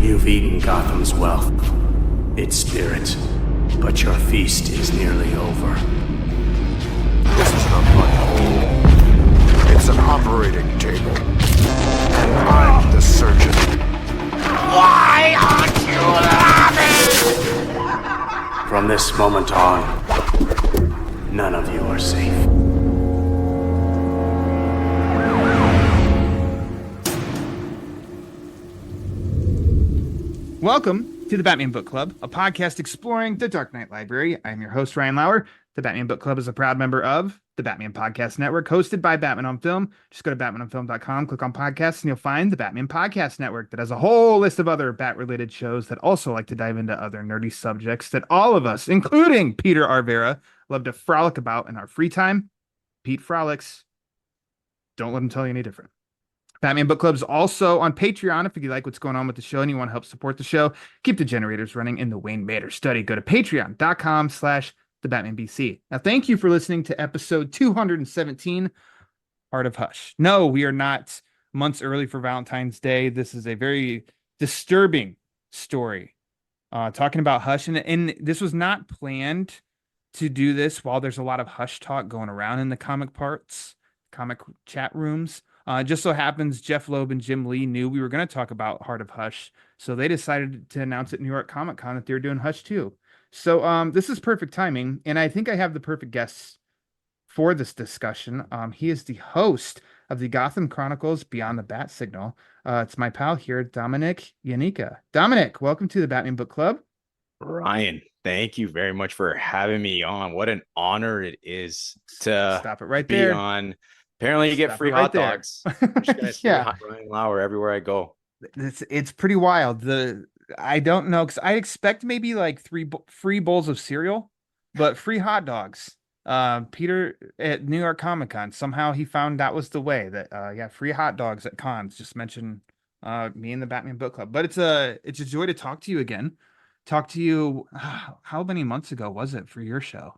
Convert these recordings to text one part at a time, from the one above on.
You've eaten Gotham's wealth, its spirit, but your feast is nearly over. This isn't a blood hole. It's an operating table. And I'm the surgeon. Why aren't you laughing? From this moment on, none of you are safe. Welcome to the Batman Book Club, a podcast exploring the Dark Knight Library. I'm your host, Ryan Lauer. The Batman Book Club is a proud member of the Batman Podcast Network, hosted by Batman on Film. Just go to batmanonfilm.com, click on podcasts, and you'll find the Batman Podcast Network that has a whole list of other Bat-related shows that also like to dive into other nerdy subjects that all of us, including Peter Arvera, love to frolic about in our free time. Pete frolics. Don't let him tell you any different. Batman Book Club is also on Patreon. If you like what's going on with the show and you want to help support the show, keep the generators running in the Wayne Mater study. Go to patreon.com/thebatmanbc. Now, thank you for listening to episode 217, Heart of Hush. No, we are not months early for Valentine's Day. This is a very disturbing story talking about Hush. And this was not planned to do this while there's a lot of Hush talk going around in the comic chat rooms. Just so happens Jeff Loeb and Jim Lee knew we were going to talk about Heart of Hush, so they decided to announce at New York Comic Con that they were doing Hush too. So this is perfect timing, and I think I have the perfect guest for this discussion. He is the host of the Gotham Chronicles Beyond the Bat Signal. It's my pal here, Domenic Iannicca. Domenic, welcome to the Batman Book Club. Ryan, thank you very much for having me on. What an honor it is to Stop it right be there. on. Apparently, you get free hot dogs. I'm just gonna say Ryan Lauer everywhere I go. It's pretty wild. I don't know, because I expect maybe like free bowls of cereal, but free hot dogs. Peter at New York Comic Con, somehow he found that was the way that free hot dogs at cons. Just mention me and the Batman Book Club. But it's a joy to talk to you again. Talk to you. How many months ago was it for your show?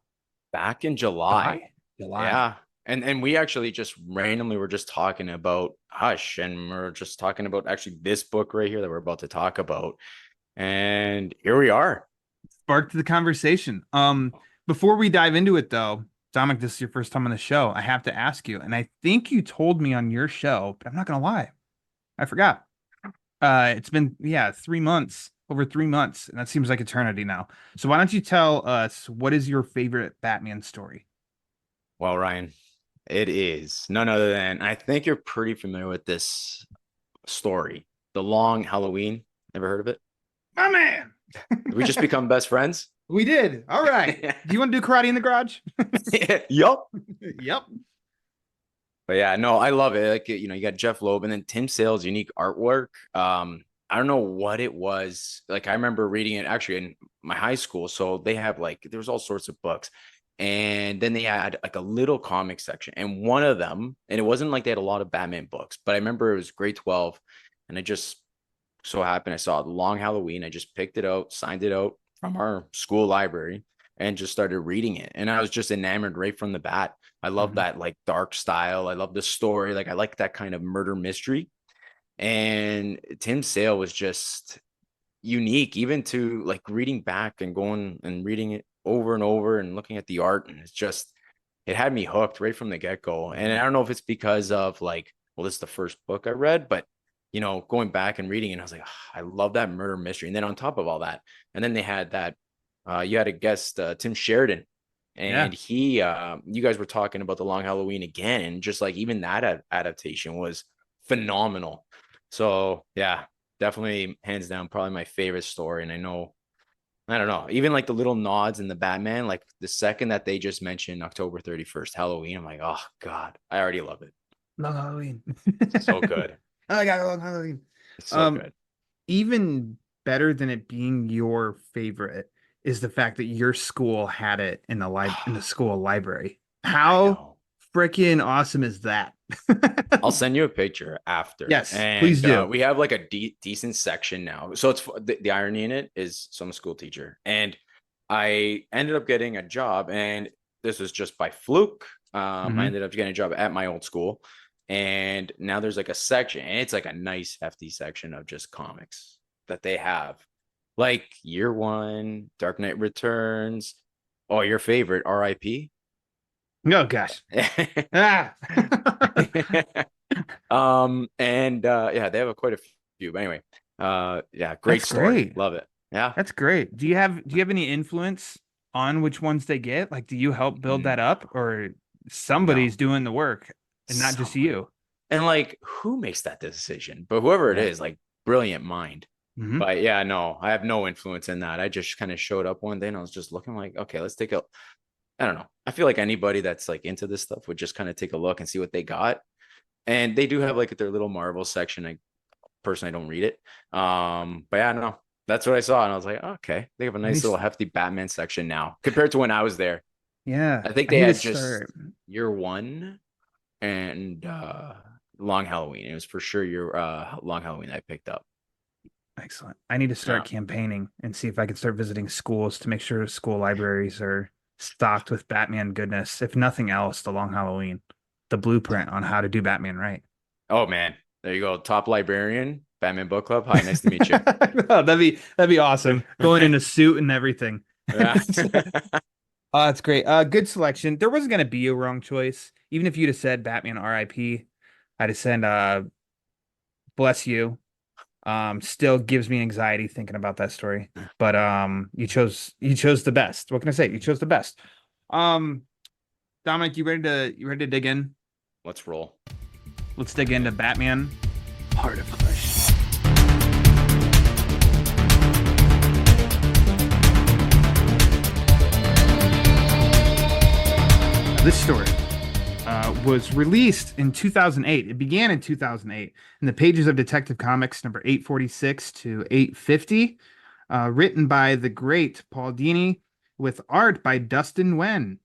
Back in July. July. Yeah. And we actually just randomly were just talking about Hush, and we're just talking about actually this book right here that we're about to talk about. And here we are. Sparked the conversation. Before we dive into it though, Dominic, this is your first time on the show. I have to ask you, and I think you told me on your show, but I'm not gonna lie. I forgot. It's been 3 months, over 3 months, and that seems like eternity now. So why don't you tell us, what is your favorite Batman story? Well, Ryan, it is none other than, I think you're pretty familiar with this story, The Long Halloween. Never heard of it? My man. Did we just become best friends? We did. All right. Do you want to do karate in the garage? Yup. Yep. But yeah, no, I love it. Like, you got Jeff Loeb and then Tim Sale's unique artwork. I don't know what it was. Like, I remember reading it actually in my high school. So they have there was all sorts of books. And then they had like a little comic section, and one of them, and it wasn't like they had a lot of Batman books, but I remember it was grade 12, and I just so happened I saw The Long Halloween. I just picked it out, signed it out from our school library, and just started reading it. And I was just enamored right from the bat. I love that like dark style. I love the story. Like, I like that kind of murder mystery. And Tim Sale was just unique, even to like reading back and going and reading it over and over and looking at the art, and it had me hooked right from the get-go. And I don't know if it's because of this is the first book I read, but going back and reading it, I was like, I love that murder mystery. And then on top of all that, and then they had that you had a guest, Tim Sheridan, and he you guys were talking about The Long Halloween again, and just like even that adaptation was phenomenal. So yeah, definitely hands down probably my favorite story. And I don't know, even like the little nods in the Batman, like the second that they just mentioned October 31st, Halloween, I'm like, oh God, I already love it. Long Halloween. So good. Oh, I got a Long Halloween. It's so good. Even better than it being your favorite is the fact that your school had it in the school library. How freaking awesome is that? I'll send you a picture after. Yes, and, please do. We have like a decent section now. So it's the irony in it is, so I'm a school teacher, and I ended up getting a job, and this was just by fluke. I ended up getting a job at my old school, and now there's like a section, and it's like a nice hefty section of just comics that they have. Like Year One, Dark Knight Returns. Oh, your favorite, R.I.P. Oh gosh. Ah. And yeah, they have quite a few. But anyway, yeah, great That's story. great. Love it. Yeah. That's great. Do you have any influence on which ones they get? Like, do you help build that No, up, or no. somebody's doing the work and not just Someone. you? And like, who makes that decision? But whoever it Yeah. is, like, brilliant mind. Hmm. But yeah, no, I have no influence in that. I just kind of showed up one day and I was just looking like, okay, let's take a, I don't know. I feel like anybody that's like into this stuff would just kind of take a look and see what they got. And they do have like their little Marvel section. I personally don't read it. But yeah, no, that's what I saw. And I was like, okay, they have a I need nice little to, hefty Batman section now compared to when I was there. yeah, I think I they need to had just start. Year One and Long Halloween. It was for sure your Long Halloween I picked up. Excellent. I need to start Yeah. campaigning and see if I can start visiting schools to make sure school libraries are stocked with Batman goodness. If nothing else, the Long Halloween, the blueprint on how to do Batman right. Oh man, there you go. Top librarian, Batman Book Club. Hi, nice to meet you. Oh, that'd be awesome. Going in a suit and everything. Yeah. Oh, that's great. Good selection. There wasn't gonna be a wrong choice. Even if you'd have said Batman R.I.P., I'd have said bless you. Still gives me anxiety thinking about that story. But you chose the best. What can I say? You chose the best. Um, Dominic, you ready to dig in? Let's roll. Let's dig into Batman, Heart of Flesh. This story was released in 2008. It began in 2008 in the pages of Detective Comics number 846 to 850, written by the great Paul Dini with art by Dustin Wen.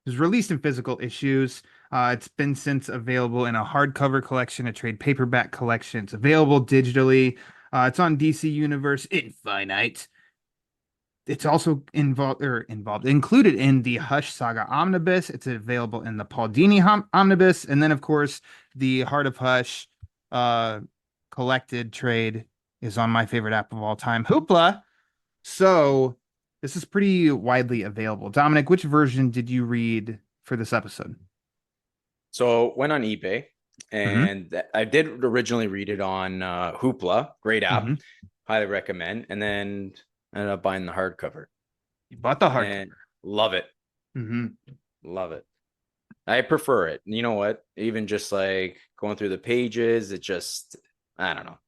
It was released in physical issues. It's been since available in a hardcover collection, a trade paperback collection. It's available digitally. It's on DC Universe Infinite. It's also included in the Hush Saga Omnibus. It's available in the Paul Dini Omnibus, and then of course the Heart of Hush collected trade is on my favorite app of all time, Hoopla. So this is pretty widely available. Dominic, which version did you read for this episode? So went on eBay, Mm-hmm. and I did originally read it on Hoopla, great app, Mm-hmm. highly recommend. And then ended up buying the hardcover You bought the hardcover. and love it, Mm-hmm. love it. I prefer it. You know what? Even just like going through the pages, it just, I don't know.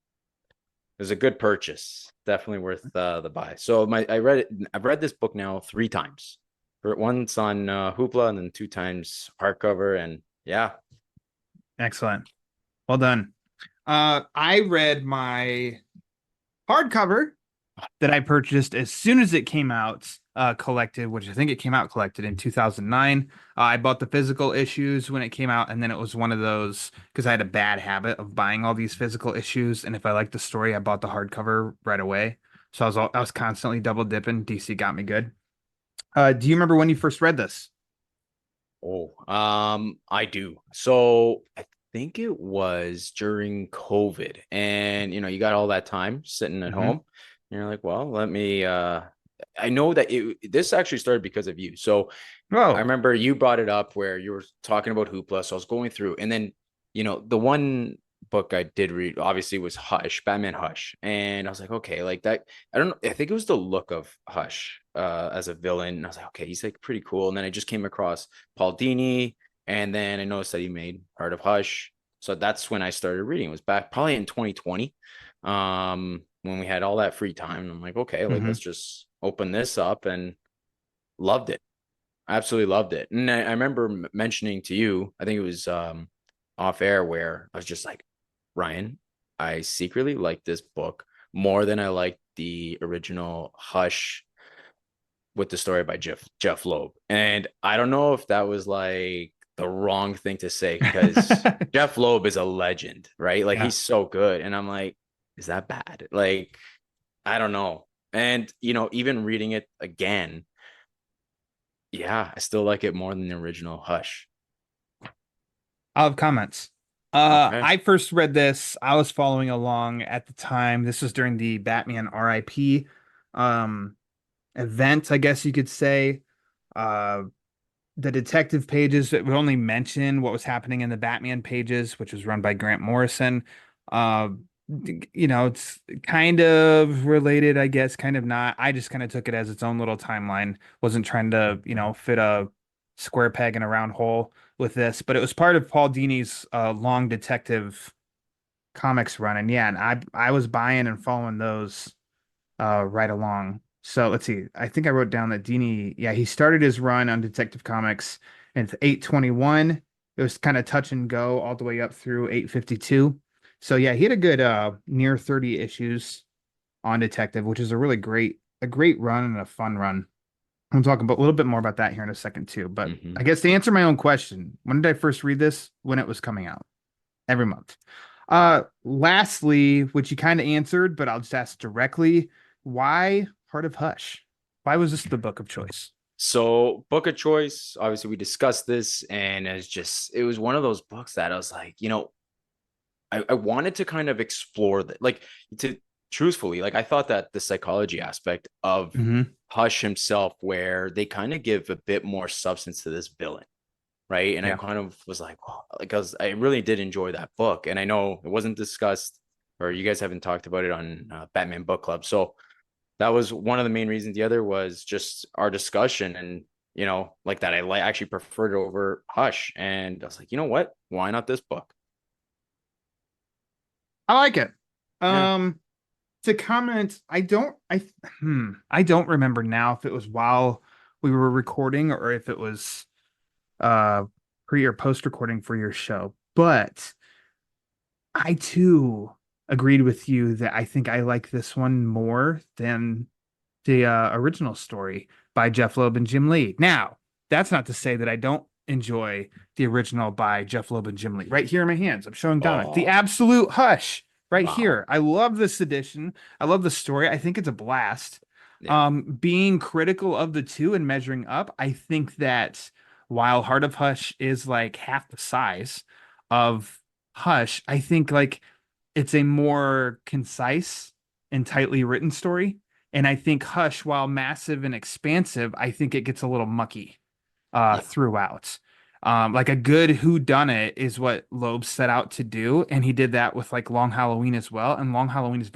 It was a good purchase. Definitely worth the buy. So I read it. I've read this book now 3 times. Once on Hoopla and then 2 times hardcover. And yeah, Excellent. Well done. I read my hardcover that I purchased as soon as it came out, collected, which I think it came out collected in 2009. I bought the physical issues when it came out, and then it was one of those because I had a bad habit of buying all these physical issues, and if I liked the story, I bought the hardcover right away. So I was constantly double dipping. DC got me good. Do you remember when you first read this? oh, I do. So I think it was during COVID, and you got all that time sitting at Mm-hmm. home. And you're like, well, let me. I know that this actually started because of you. So I Oh. remember you brought it up where you were talking about Hoopla. So I was going through, and then the one book I did read obviously was Hush, Batman Hush, and I was like, okay, like that. I don't know. I think it was the look of Hush as a villain. And I was like, okay, he's like pretty cool. And then I just came across Paul Dini, and then I noticed that he made Heart of Hush. So that's when I started reading. It was back probably in 2020, when we had all that free time. And I'm like, okay, like Mm-hmm. let's just open this up, and loved it. Absolutely loved it. And I remember mentioning to you, I think it was off air, where I was just like, Ryan, I secretly like this book more than I like the original Hush with the story by Jeff Loeb. And I don't know if that was like the wrong thing to say, because Jeff Loeb is a legend, right? Like Yeah. he's so good. And I'm like, is that bad? Like, I don't know. And even reading it again, yeah, I still like it more than the original Hush. I'll have comments. Okay. I first read this. I was following along at the time. This was during the Batman RIP um event, I guess you could say. Uh, the detective pages that would only mention what was happening in the Batman pages, which was run by Grant Morrison. Uh, it's kind of related, I guess, kind of not. I just kind of took it as its own little timeline. Wasn't trying to, fit a square peg in a round hole with this, but it was part of Paul Dini's long detective comics run. And yeah, and I was buying and following those right along. So let's see. I think I wrote down that Dini, yeah, he started his run on Detective Comics in 821. It was kind of touch and go all the way up through 852. So yeah, he had a good near 30 issues on Detective, which is a great run and a fun run. I'm talking about a little bit more about that here in a second too. But Hmm. I guess to answer my own question, when did I first read this? When it was coming out every month. Lastly, which you kind of answered, but I'll just ask directly, why Heart of Hush? Why was this the book of choice? So, book of choice, obviously, we discussed this, and it was one of those books that I was like, I wanted to kind of explore that, like, to truthfully, like, I thought that the psychology aspect of Hmm. Hush himself, where they kind of give a bit more substance to this villain, right? And I Yeah. kind of was like, oh, because I really did enjoy that book, and I know it wasn't discussed, or you guys haven't talked about it on Batman Book Club, so that was one of the main reasons. The other was just our discussion, and like that, actually preferred it over Hush, and I was like, you know what? Why not this book? I like it. Yeah. Um, to comment, I don't remember now if it was while we were recording or if it was uh pre or post recording for your show, but I too agreed with you that I think I like this one more than the original story by Jeff Loeb and Jim Lee. Now, that's not to say that I don't enjoy the original by Jeff Loeb and Jim Lee. Right here in my hands, I'm showing Dominic the Oh, absolute Hush right wow. here. I love this edition. I love the story. I think it's a blast. Yeah. Being critical of the two and measuring up, I think that while Heart of Hush is like half the size of Hush, I think like it's a more concise and tightly written story. And I think Hush, while massive and expansive, I think it gets a little mucky Yeah. throughout. Like a good who done it is what Loeb set out to do, and he did that with like Long Halloween as well. And Long Halloween is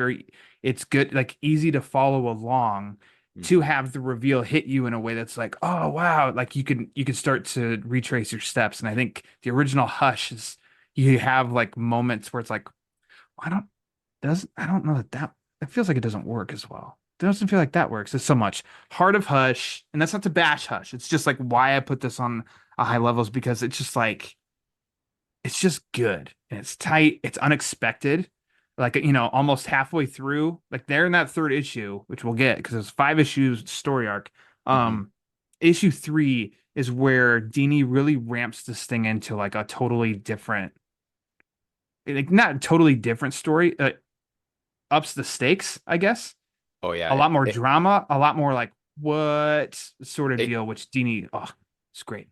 it's good, like easy to follow along to Hmm. have the reveal hit you in a way that's like, oh wow, like you can start to retrace your steps. And I think the original Hush is you have like moments where it's like, I don't I don't know that it feels like it doesn't work as well. It doesn't feel like that works. It's so much Heart of Hush, and that's not to bash Hush. It's just like why I put this on a high level is because it's just like it's just good and it's tight. It's unexpected. Like almost halfway through, like they're in that third issue, which we'll get because there's 5 issues story arc. Hmm. Issue 3 is where Dini really ramps this thing into like a totally different, like not totally different story. Ups the stakes, I guess. Oh yeah. A lot more It, drama, a lot more like what sort of it deal, which Dini, oh, it's great.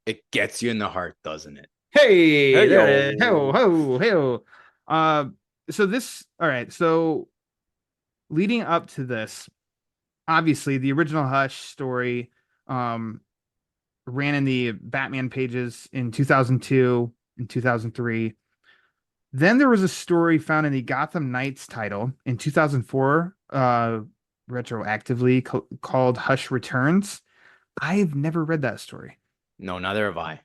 it gets you in the heart, doesn't it? Hey, Hey there it is. Ho, yo. ho, ho. Uh, all right. So leading up to this, obviously the original Hush story, um, ran in the Batman pages in 2002 and 2003. Then there was a story found in the Gotham Knights title in 2004, retroactively called Hush Returns. I've never read that story. No, neither have I.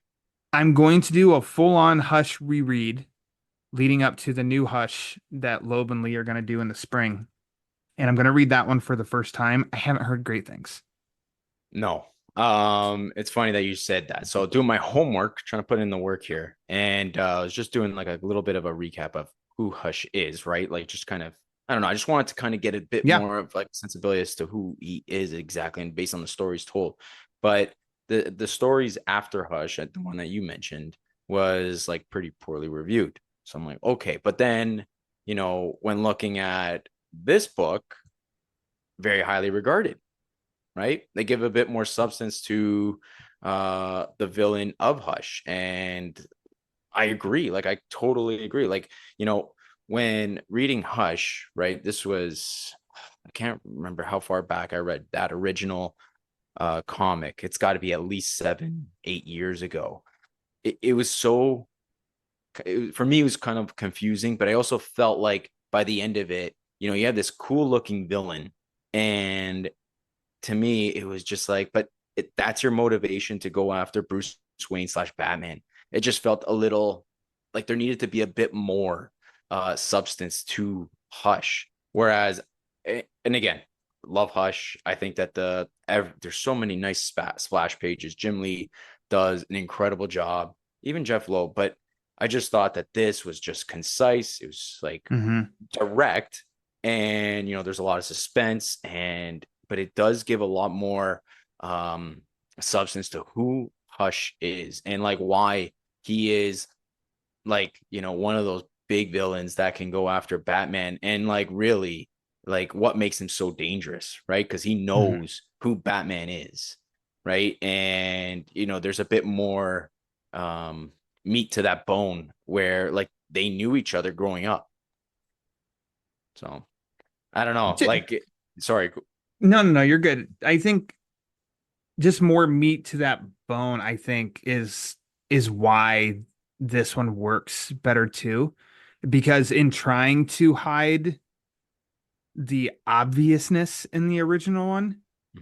I'm going to do a full-on Hush reread leading up to the new Hush that Loeb and Lee are going to do in the spring. And I'm going to read that one for the first time. I haven't heard great things. No. It's funny that you said that. So doing my homework, trying to put in the work here, and I was just doing like a little bit of a recap of who Hush is, right? Like just kind of, I don't know. I just wanted to kind of get a bit Yeah. more of like sensibility as to who he is exactly, and based on the stories told. But the stories after Hush, the one that you mentioned, was like pretty poorly reviewed. So I'm like, okay. But then, when looking at this book, very highly regarded, right? They give a bit more substance to the villain of Hush. And I agree. Like, I totally agree. Like, when reading Hush, right? This was, I can't remember how far back I read that original comic. It's got to be at least 7, 8 years ago. It was so, for me, it was kind of confusing, but I also felt like by the end of it, you had this cool looking villain. And to me, it was just like, but that's your motivation to go after Bruce Wayne slash Batman. It just felt a little like there needed to be a bit more substance to Hush. Whereas, and again, love Hush. I think that there's so many nice splash pages. Jim Lee does an incredible job, even Jeff Loeb. But I just thought that this was just concise. It was like direct, and there's a lot of suspense, but it does give a lot more substance to who Hush is and like why he is like one of those big villains that can go after Batman, and like really like what makes him so dangerous, right? Because he knows who Batman is, right? And there's a bit more meat to that bone where like they knew each other growing up. So I don't know, like, sorry. No, you're good. I think just more meat to that bone, I think, is why this one works better too. Because in trying to hide the obviousness in the original one,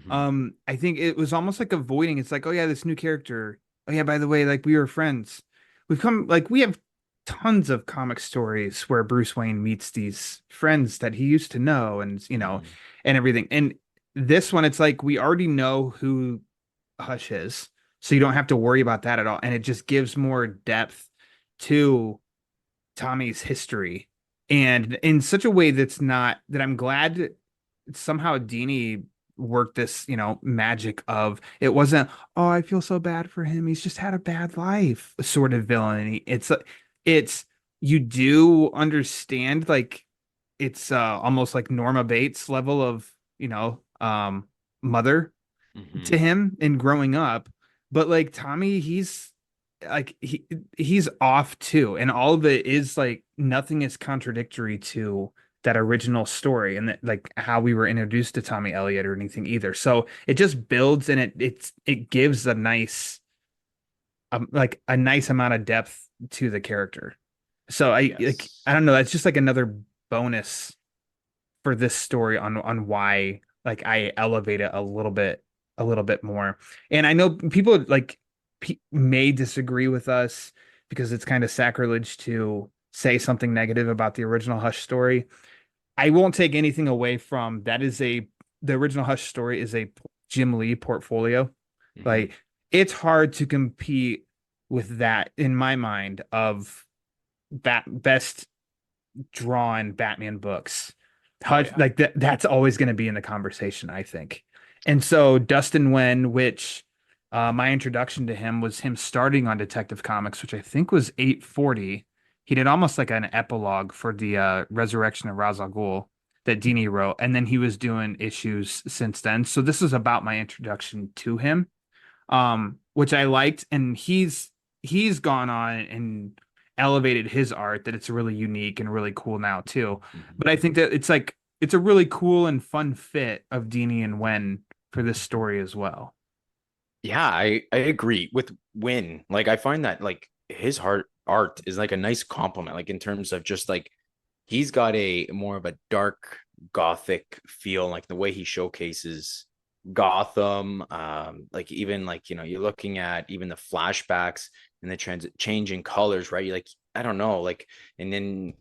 I think it was almost like avoiding. It's like, oh yeah, this new character. Oh yeah, by the way, like we were friends. We have tons of comic stories where Bruce Wayne meets these friends that he used to know, and and everything. And this one, it's like we already know who Hush is, so you don't have to worry about that at all. And it just gives more depth to Tommy's history, and in such a way that I'm glad somehow Dini worked this, magic of it wasn't, oh, I feel so bad for him. He's just had a bad life, sort of villain. It's you do understand like it's almost like Norma Bates level of, mother to him in growing up. But like Tommy, he's off too, and all of it is like nothing is contradictory to that original story and that like how we were introduced to Tommy Elliott or anything either. So it just builds and it gives a nice like a nice amount of depth to the character. So I don't know, that's just like another bonus for this story on why like I elevate it a little bit more. And I know people like may disagree with us because it's kind of sacrilege to say something negative about the original Hush story. I won't take anything away from that. The original Hush story is a Jim Lee portfolio. Like it's hard to compete with that in my mind of best drawn Batman books. Hush, like that's always going to be in the conversation, I think. And so Dustin Nguyen, which my introduction to him was him starting on Detective Comics, which I think was 840. He did almost like an epilogue for the Resurrection of Ra's al Ghul that Dini wrote, and then he was doing issues since then. So this is about my introduction to him, which I liked, and he's gone on and elevated his art that it's really unique and really cool now too. But I think that it's a really cool and fun fit of Dini and Wen for this story as well. Yeah, I agree with Win. Like I find that like his art is like a nice compliment, like in terms of just like he's got a more of a dark gothic feel, like the way he showcases Gotham. Like even like you're looking at even the flashbacks and the changing colors, right? You're like, I don't know, like, and then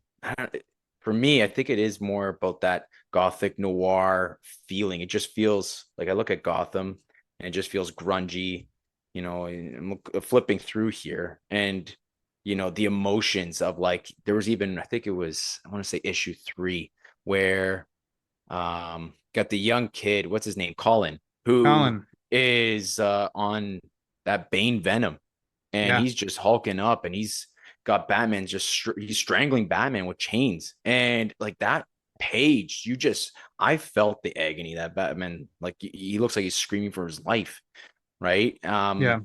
for me, I think it is more about that gothic noir feeling. It just feels like I look at Gotham and it just feels grungy, I'm flipping through here, and the emotions of like there was even, I think it was, I want to say issue 3 where got the young kid, what's his name, Colin, who Colin. is on that Bane Venom, and Yeah. he's just hulking up, and he's got Batman he's strangling Batman with chains, and like that page, I felt the agony that Batman, like he looks like he's screaming for his life, right? Yeah.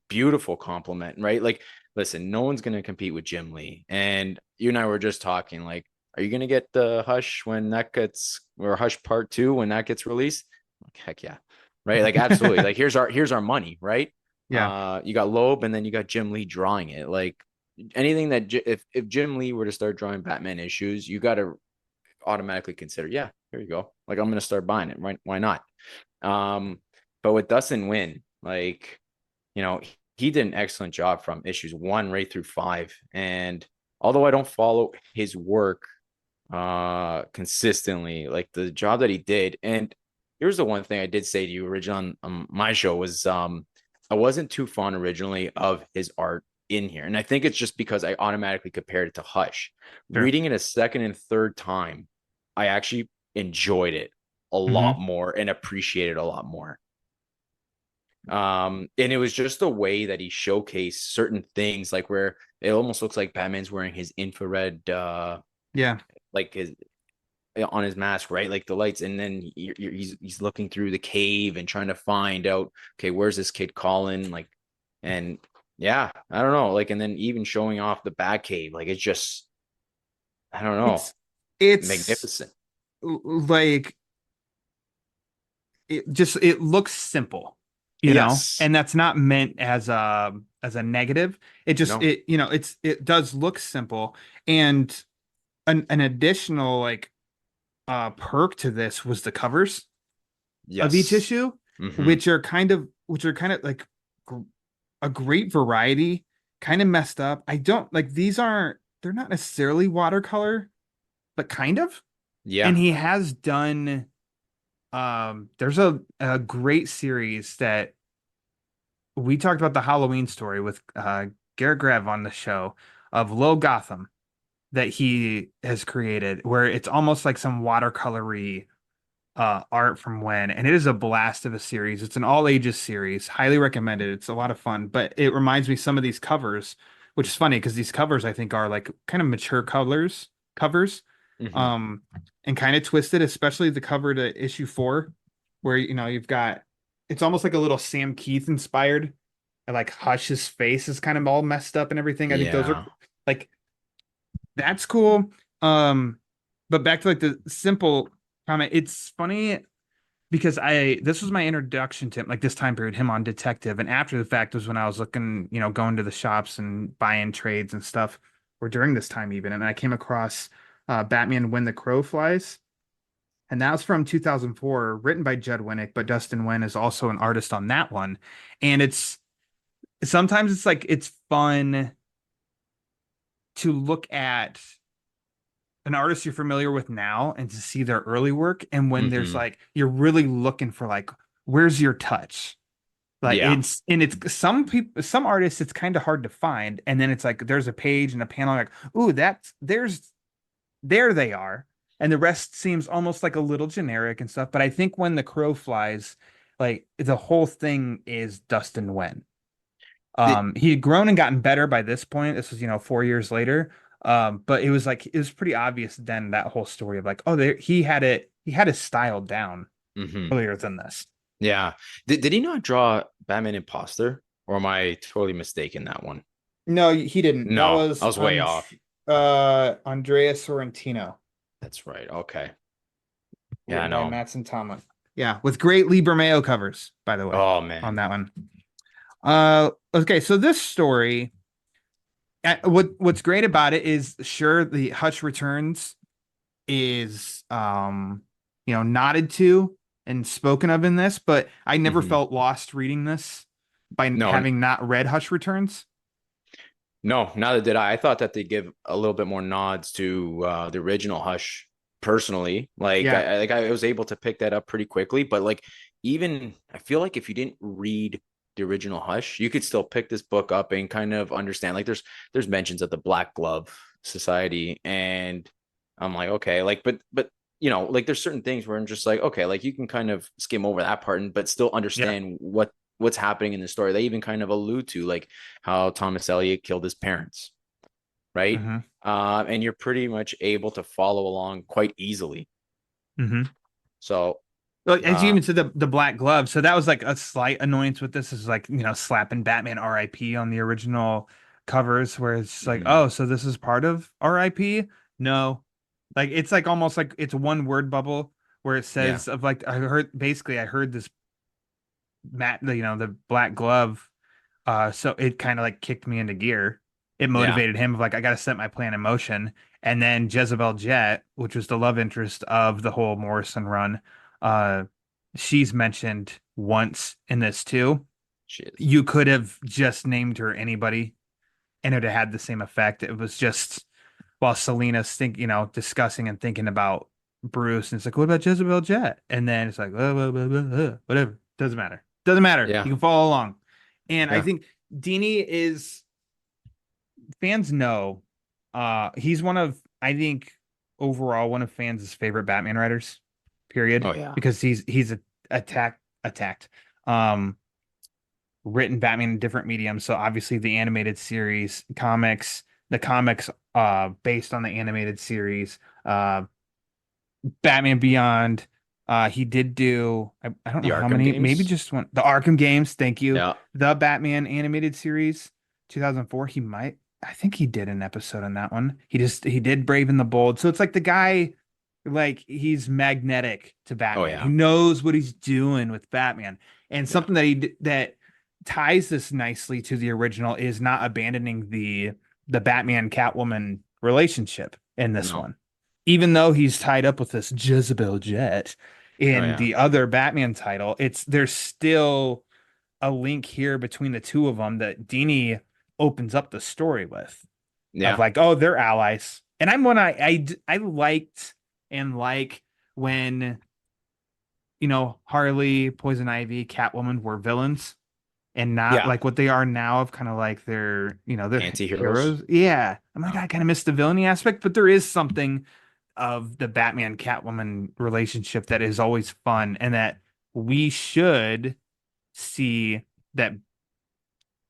Beautiful compliment, right? Like listen, no one's gonna compete with Jim Lee. And you and I were just talking, like, are you gonna get the Hush when that gets, or Hush Part 2 when that gets released? Like, heck yeah. Right. Like, absolutely. Like, here's our money, right? Yeah. You got Loeb and then you got Jim Lee drawing it. Like anything that if Jim Lee were to start drawing Batman issues, you gotta automatically consider, yeah, here you go. Like, I'm gonna start buying it. Right? Why not? Um, but with Dustin Nguyen, like, he did an excellent job from issues 1 right through 5. And although I don't follow his work consistently, like the job that he did, and here's the one thing I did say to you originally on my show was I wasn't too fond originally of his art in here. And I think it's just because I automatically compared it to Hush. Sure. Reading it a second and third time, I actually enjoyed it a lot more and appreciated it a lot more. And it was just the way that he showcased certain things, like where it almost looks like Batman's wearing his infrared Yeah. like his on his mask, right? Like the lights, and then he's looking through the cave and trying to find out, okay, where's this kid Colin? Like, and yeah, I don't know, like, and then even showing off the Batcave, like it's just, I don't know, It's magnificent. like it looks simple, you know, Yes. and that's not meant as a negative. It just No. it does look simple. And an additional like perk to this was the covers of each Yes. issue, Mm-hmm. which are kind of like a great variety, kind of messed up. I don't like they're not necessarily watercolor, but kind of. Yeah. And he has done there's a great series that we talked about, the Halloween story with Garrett Grev on the show, of Low Gotham, that he has created, where it's almost like some watercolory art from when, and it is a blast of a series. It's an all ages series, highly recommended. It's a lot of fun, but it reminds me some of these covers, which is funny because these covers I think are like kind of mature covers, Mm-hmm. um, and kind of twisted, especially the cover to issue 4, where you've got, it's almost like a little Sam Keith inspired, and like Hush's face is kind of all messed up and everything. I think those are Yeah. like, that's cool. But back to like the simple comment, it's funny because this was my introduction to him, like this time period, him on Detective, and after the fact was when I was looking, going to the shops and buying trades and stuff, or during this time even, and I came across Batman When the Crow Flies, and that was from 2004, written by Judd Winnick, but Dustin Nguyen is also an artist on that one. And it's sometimes it's like it's fun to look at an artist you're familiar with now and to see their early work, and when there's Mm-hmm. like, you're really looking for like, where's your touch, like Yeah. it's some artists it's kind of hard to find, and then it's like there's a page and a panel like, ooh, there they are, and the rest seems almost like a little generic and stuff. But I think When the Crow Flies, like the whole thing is Dustin Nguyen. The, He had grown and gotten better by this point. This was, 4 years later. But it was pretty obvious then, that whole story of like, oh, he had his style down mm-hmm. earlier than this. Yeah. Did he not draw Batman Imposter? Or am I totally mistaken that one? No, he didn't. That No, I was was way off. Andrea Sorrentino, That's right. Okay. Yeah, written by no. Mattson Tomlin. Yeah, with great Lee Bermeo covers, by the way, Oh on man. that one. Okay, so this story, what's great about it is, sure, the Hutch Returns is nodded to and spoken of in this, but I never Mm-hmm. felt lost reading this by No, having not read Hutch Returns. no, neither did I. I thought that they give a little bit more nods to the original Hush personally. Like Yeah. I was able to pick that up pretty quickly, but like even I feel like if you didn't read the original Hush, you could still pick this book up and kind of understand. Like there's mentions of the Black Glove Society, and I'm like, okay, like but like there's certain things where I'm just like, okay, like you can kind of skim over that part and but still Yeah. understand what's happening in the story. They even kind of allude to like how Thomas Elliot killed his parents, right? Mm-hmm. And you're pretty much able to follow along quite easily. Mm-hmm. So, Well, as you uh, even said, the black glove. So that was like a slight annoyance with this, is like, slapping Batman RIP on the original covers where it's like, Mhm. oh, so this is part of RIP? No. Like it's like almost like it's one word bubble where it Yeah. says of like I heard this the black glove. So it kind of like kicked me into gear. It Yeah. motivated him of like I gotta set my plan in motion. And then Jezebel Jet, which was the love interest of the whole Morrison run, uh she's mentioned once in this too. She is. You could have just named her anybody and it would have had the same effect. It was just while Selena's discussing and thinking about Bruce, and it's like, what about Jezebel Jet? And then it's like, whatever. Doesn't matter. Doesn't matter. Yeah. You can follow along. And I Yeah. think Dini is fans know he's one of I think overall one of fans' favorite Batman writers, period. Oh yeah. Because he's attacked. Um written Batman in different mediums. So obviously the animated series, the comics based on the animated series, Batman Beyond. He did do I don't The know how Arkham many, maybe games. just one. The Arkham games, thank you. Yeah. The Batman animated series, 2004. I think he did an episode on that one. He did Brave and the Bold. So it's like the guy, like he's magnetic to Oh Batman. He yeah. knows what he's doing with Batman. And Yeah. something that ties this nicely to the original is not abandoning the Batman Catwoman relationship in this No. one. Even though he's tied up with this Jezebel Jet Oh in yeah. the other Batman title, there's still a link here between the two of them that Dini opens up the story with of Yeah. like, oh, they're allies. And I'm one I liked and like when Harley, Poison Ivy, Catwoman were villains and not Yeah. like what they are now of kind of like they're Anti-heroes. heroes. Yeah. I'm like, No. I kind of miss the villainy aspect, but there is something of the Batman Catwoman relationship that is always fun and that we should see that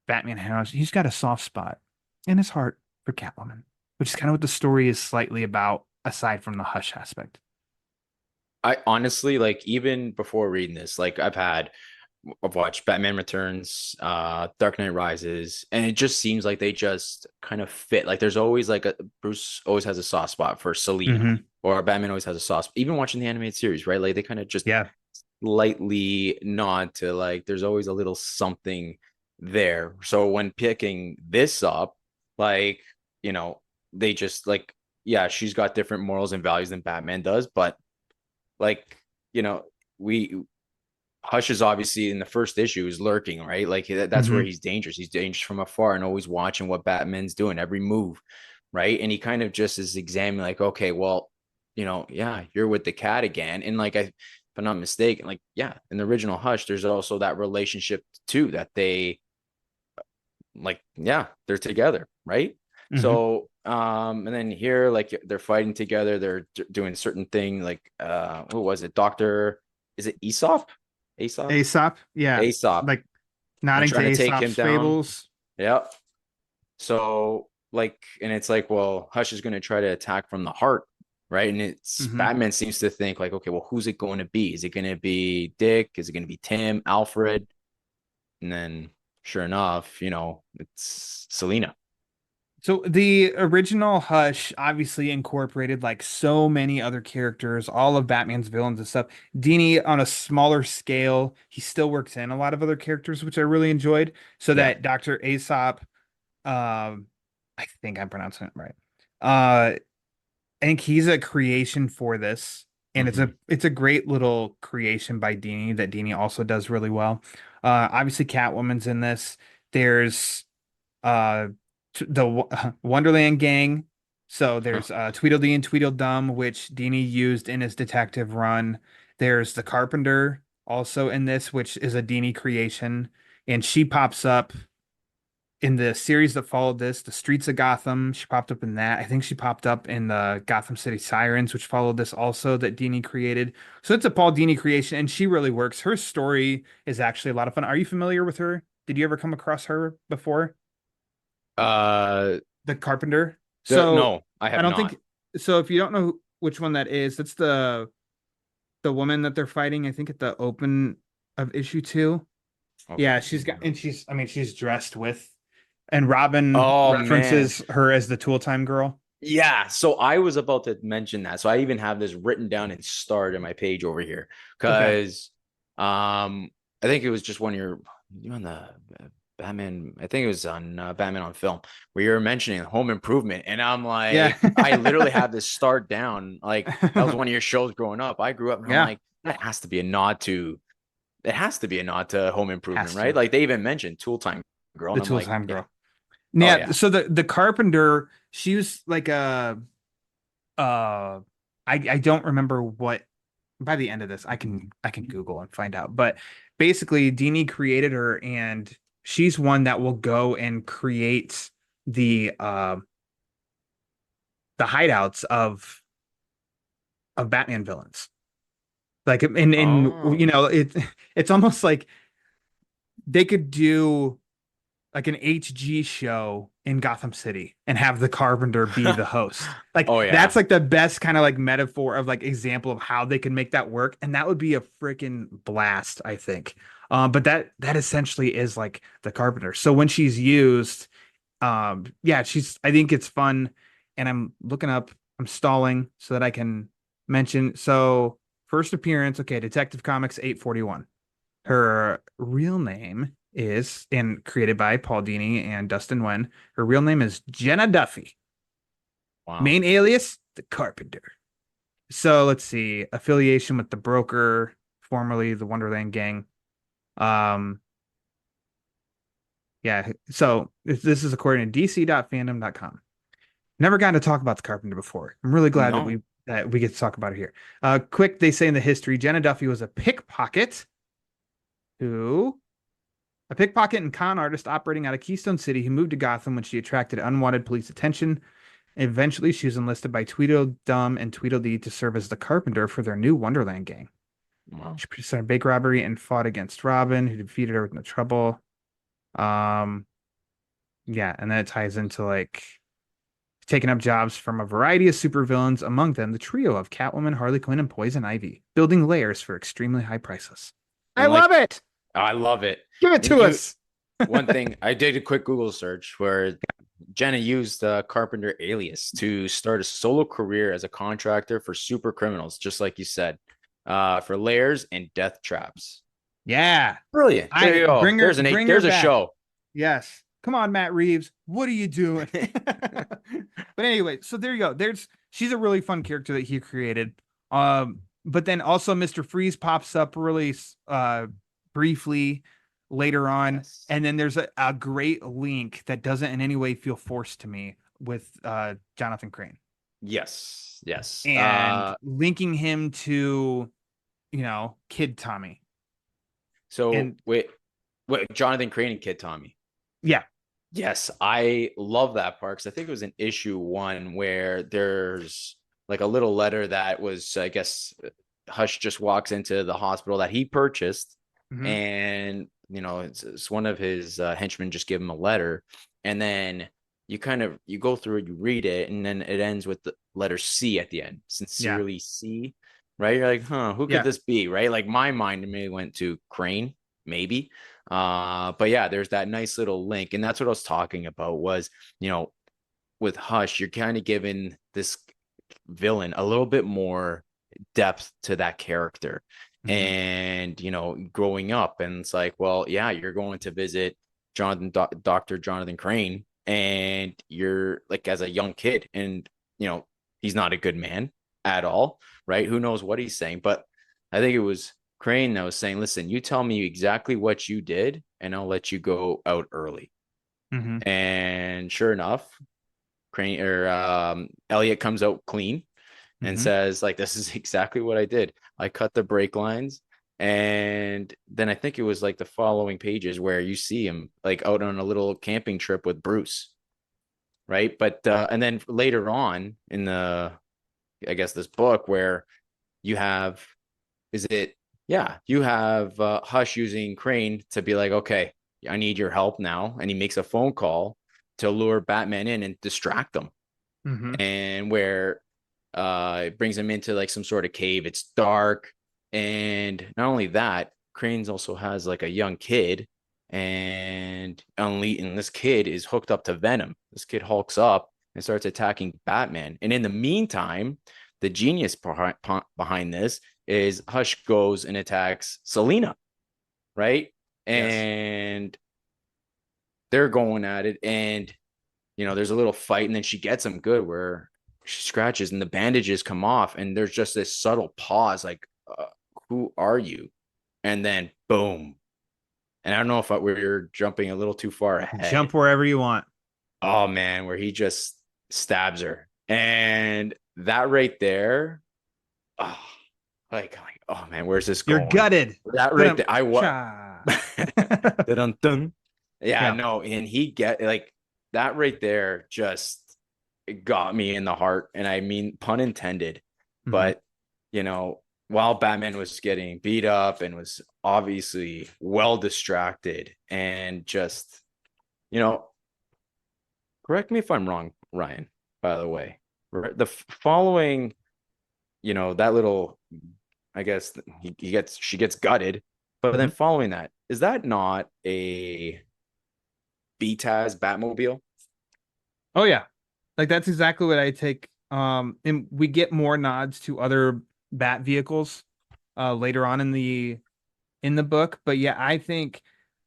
Batman has. He's got a soft spot in his heart for Catwoman, which is kind of what the story is slightly about aside from the hush aspect. I honestly like even before reading this, like I've watched Batman Returns, Dark Knight Rises, and it just seems like they just kind of fit. Like there's always like Bruce always has a soft spot for Selina, Mm-hmm. or Batman always has a soft spot. Even watching the animated series, right? Like they kind of just Yeah. lightly nod to like there's always a little something there. So when picking this up, like, you know, they just like, yeah, she's got different morals and values than Batman does, but like, you know, we Hush is obviously in the first issue is lurking, right? Like that's where Mm-hmm. he's dangerous. He's dangerous from afar and always watching what Batman's doing, every move, right? And he kind of just is examining, like, okay, well, yeah, you're with the cat again. And like, if I'm not mistaken, like, yeah, in the original Hush, there's also that relationship too that they like, yeah, they're together, right? Mm-hmm. So, and then here, like, they're fighting together, they're doing certain thing, like, what was it, is it Aesop? Aesop. Yeah. Aesop, Like and nodding to trying to take him Aesop's down. fables. Yeah. So, like, and it's like, well, Hush is going to try to attack from the heart, right? And it's Mm-hmm. Batman seems to think, like, okay, well, who's it going to be? Is it going to be Dick? Is it going to be Tim, Alfred? And then, sure enough, it's Selina. So the original Hush obviously incorporated like so many other characters, all of Batman's villains and stuff. Dini on a smaller scale, he still works in a lot of other characters, which I really enjoyed. So Yeah. that Dr. Aesop, I think I'm pronouncing it right. I think he's a creation for this, and Mhm. it's a great little creation by Dini that Dini also does really well. Obviously Catwoman's in this. There's uh the Wonderland Gang. So Huh. there's Tweedledee and Tweedledum, which Dini used in his detective run. There's the Carpenter also in this, which is a Dini creation, and she pops up in the series that followed this, The Streets of Gotham. She popped up in that. I think she popped up in the Gotham City Sirens, which followed this also that Dini created. So it's a Paul Dini creation, and she really works. Her story is actually a lot of fun. Are you familiar with her? Did you ever come across her before? Uh, The Carpenter. So no, I I have don't not. think so. If you don't know which one that is, that's the woman that they're fighting. I think at the open of issue 2. Okay. Yeah, she's got and she's I mean she's dressed with And Robin Oh man. references her as the Tool Time girl. Yeah, so I was about to mention that. So I even have this written down and starred in my page over here Okay. because I think it was just when you're on the Batman, I think it was on Batman on Film where you're mentioning Home Improvement, and I'm Yeah. like, I literally have this start down. Like that was one of your shows growing up. I grew up and I'm Yeah. like, that has to be a nod to it has to be a nod to Home Improvement, Has right? to. Like they even mentioned Tool Time Girl, The and I'm Tool like, Time yeah, girl. oh Yeah. yeah. So the Carpenter, she was like a I don't remember what by the end of this I can Google and find out. But basically Dini created her and she's one that will go and create the hideouts of Batman villains. Like in Oh, it's almost like they could do like an HG show in Gotham City and have the Carpenter be the host. Like oh that's yeah. like the best kind of like metaphor of like example of how they can make that work, and that would be a freaking blast, I think. But that essentially is like the Carpenter. So when she's used, yeah, she's. I think it's fun, and I'm looking up. I'm stalling so that I can mention. So first appearance, okay, Detective Comics 841. Her real name is, and created by Paul Dini and Dustin Nguyen. Her real name is Jenna Duffy. Wow. Main alias, the Carpenter. So let's see. Affiliation with the Broker, formerly the Wonderland Gang. Um, yeah. So this is according to dc.fandom.com. Never gotten to talk about the Carpenter before. I'm really glad that No. we get to talk about it here. Quick, they say in the history, Jenna Duffy was a pickpocket who a pickpocket and con artist operating out of Keystone City who moved to Gotham when she attracted unwanted police attention. Eventually, she was enlisted by Tweedledum and Tweedledee to serve as the carpenter for their new Wonderland gang. Wow. She produced a bank robbery and fought against Robin, who defeated her with no trouble. Um, yeah, and then it ties into like taking up jobs from a variety of supervillains, among them the trio of Catwoman, Harley Quinn, and Poison Ivy, building layers for extremely high prices. I And like, love it. I love it. Give it And to us. one thing, I did a quick Google search where Jenna used the Carpenter alias to start a solo career as a contractor for super criminals, just like you said, for layers and death traps. Yeah. Brilliant. There I you go. bring her There's a back. show. Yes. Come on, Matt Reeves. What are you doing? But anyway, so there you go. She's a really fun character that he created. But then also Mr. Freeze pops up really briefly later on. Yes. And then there's a great link that doesn't in any way feel forced to me with Jonathan Crane. Yes. Yes. And linking him to, Kid Tommy. So And wait, Jonathan Crane and Kid Tommy. yeah. Yes, I love that part because I think it was in issue 1 where there's like a little letter that was, I guess, Hush just walks into the hospital that he purchased, Mhm. and it's one of his henchmen just give him a letter, and then you go through it, you read it, and then it ends with the letter C at the end. Sincerely, C, right? You're like, huh, who could this be, right? Like my mind immediately went to Crane, maybe. But yeah, there's that nice little link, and that's what I was talking about was, with Hush, you're kind of giving this villain a little bit more depth to that character. And growing up, and it's like, well, yeah, you're going to visit Dr. Jonathan Crane, and you're like as a young kid, and he's not a good man at all, right? Who knows what he's saying? But I think it was Crane that was saying, listen, you tell me exactly what you did and I'll let you go out early. Mhm. And sure enough, Crane or Elliot comes out clean and Mhm. says, like, this is exactly what I did. I cut the brake lines. And then I think it was like the following pages where you see him like out on a little camping trip with Bruce. Right. But and then later on in I guess this book where you have, you have Hush using Crane to be like, okay, I need your help now. And he makes a phone call to lure Batman in and distract them. Mhm. And where it brings him into like some sort of cave. It's dark. And not only that, Crane's also has like a young kid and this kid is hooked up to Venom. This kid hulks up and starts attacking Batman. And in the meantime, the genius behind this is Hush goes and attacks Selina, right? Yes. And they're going at it, and there's a little fight, and then she gets him good where she scratches and the bandages come off, and there's just this subtle pause, like, who are you? And then boom. And I don't know if we're jumping a little too far ahead. Jump wherever you want. Oh man, where he just stabs her, and that right there, oh, like oh man, where's this going? You're gutted. That right there, I was. Yeah, no, and he like that right there just got me in the heart, and I mean pun intended. But while Batman was getting beat up and was obviously well distracted, and just correct me if I'm wrong, Ryan, by the way, the following that little, I guess she gets gutted, but then following that, is that not a BTAS Batmobile? Oh yeah, like that's exactly what I take. And we get more nods to other Bat vehicles later on in the book, but yeah, I think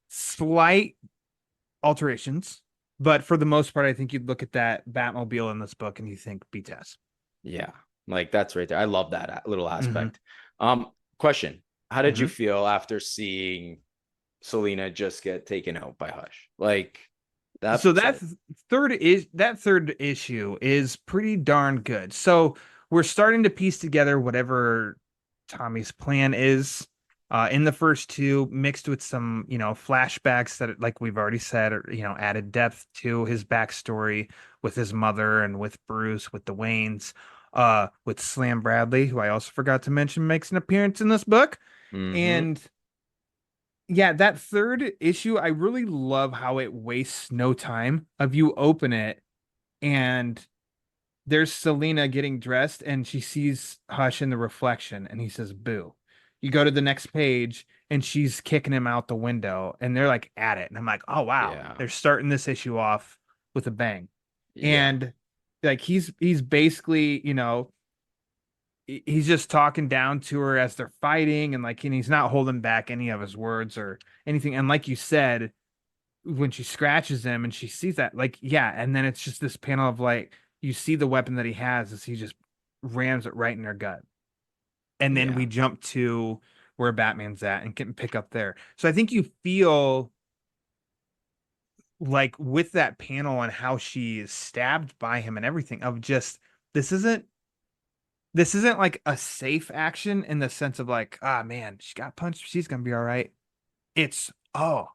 slight alterations, but for the most part, I think you'd look at that Batmobile in this book and you think BTAS. Yeah, like that's right there. I love that little aspect. Question: how did you feel after seeing Selina just get taken out by Hush? Like that. So that third issue is pretty darn good. So we're starting to piece together whatever Tommy's plan is in the first two, mixed with some flashbacks that, like we've already said, added depth to his backstory with his mother and with Bruce, with the Waynes, with Slam Bradley, who I also forgot to mention makes an appearance in this book. And yeah, that third issue, I really love how it wastes no time of you open it and there's Selina getting dressed and she sees Hush in the reflection and he says, boo. You go to the next page and she's kicking him out the window and they're like at it. And I'm like, oh, wow, they're starting this issue off with a bang. And like, he's basically, he's just talking down to her as they're fighting, and he's not holding back any of his words or anything. And like you said, when she scratches him and she sees that, and then it's just this panel of you see the weapon that he has as he just rams it right in her gut. And then we jump to where Batman's at and can pick up there. So I think you feel like with that panel and how she is stabbed by him and everything, of just, this isn't like a safe action in the sense of man, she got punched, she's gonna be all right. It's whoa.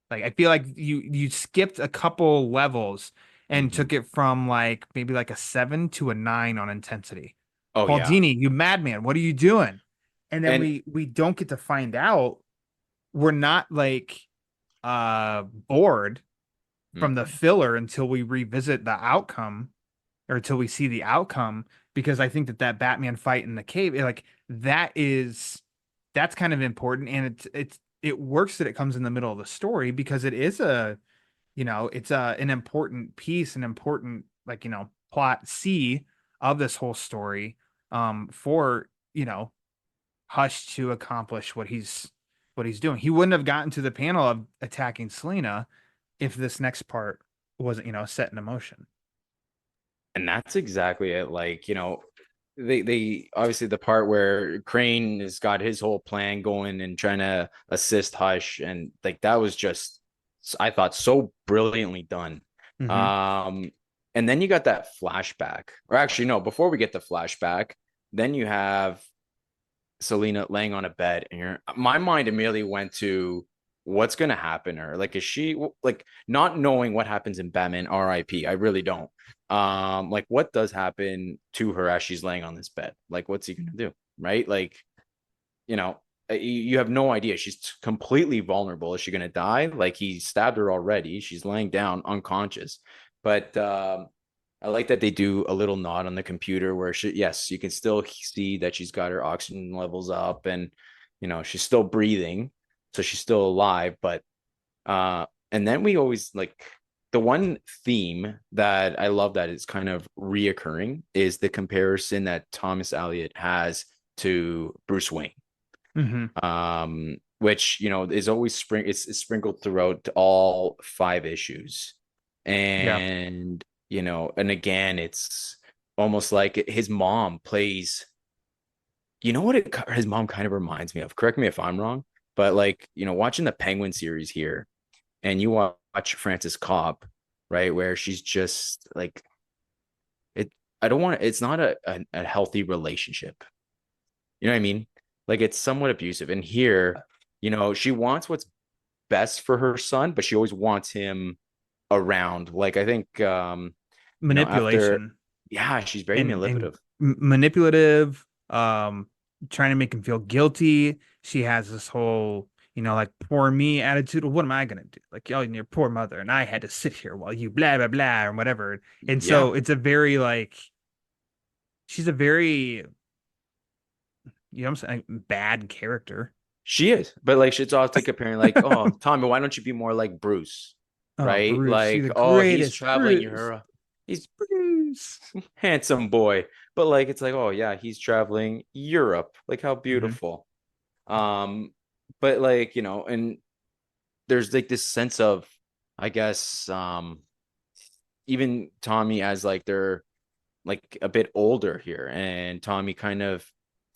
I feel like you skipped a couple levels and took it from maybe a 7 to a 9 on intensity. Oh, Paul Dini, you madman, what are you doing? And then we don't get to find out. We're not bored from the filler until we revisit the outcome, or until we see the outcome, because I think that Batman fight in the cave, that's kind of important. And it works that it comes in the middle of the story, because it is an important piece, an important plot C of this whole story, for Hush to accomplish what he's doing. He wouldn't have gotten to the panel of attacking Selina if this next part wasn't set in motion. And that's exactly it. They obviously, the part where Crane has got his whole plan going and trying to assist Hush, and that was just, I thought, so brilliantly done. And then you got that flashback, or actually no, before we get the flashback, then you have Selina laying on a bed, and my mind immediately went to what's going to happen to her. Is she not knowing what happens in Batman RIP? I really don't. What does happen to her as she's laying on this bed? What's he going to do? Right? You have no idea. She's completely vulnerable. Is she going to die? He stabbed her already. She's laying down unconscious. But I like that they do a little nod on the computer where you can still see that she's got her oxygen levels up, and she's still breathing. so she's still alive, but and then we always like the one theme that I love that is kind of reoccurring is the comparison that Thomas Elliot has to Bruce Wayne. Mm-hmm. Which is always it's sprinkled throughout all 5 issues. Yeah. And and again, it's almost like his mom plays, what his mom kind of reminds me of. Correct me if I'm wrong, but like, watching the Penguin series here, and you watch Frances Cobb, right, where she's just like it. I don't want it's not a healthy relationship. You know what I mean? Like it's somewhat abusive. And here, she wants what's best for her son, but she always wants him around. Like I think after Manipulation yeah, she's very and manipulative. manipulative, trying to make him feel guilty. She has this whole, like poor me attitude. Well, what am I gonna do? Like, oh, your poor mother, and I had to sit here while you blah blah blah or whatever. And Yeah, so it's a very like she's a very, I'm saying, bad character. she is. But like she's often comparing like, oh, Tommy, why don't you be more like Bruce? Oh, Right? Bruce, you're Like, the oh, he's greatest, traveling. Bruce. You're he's Bruce. handsome boy. But like it's like, oh yeah, he's traveling Europe. Like how Hmm. beautiful. Um, but like, and there's like this sense of, I guess, even Tommy as like they're like a bit older here, and Tommy kind of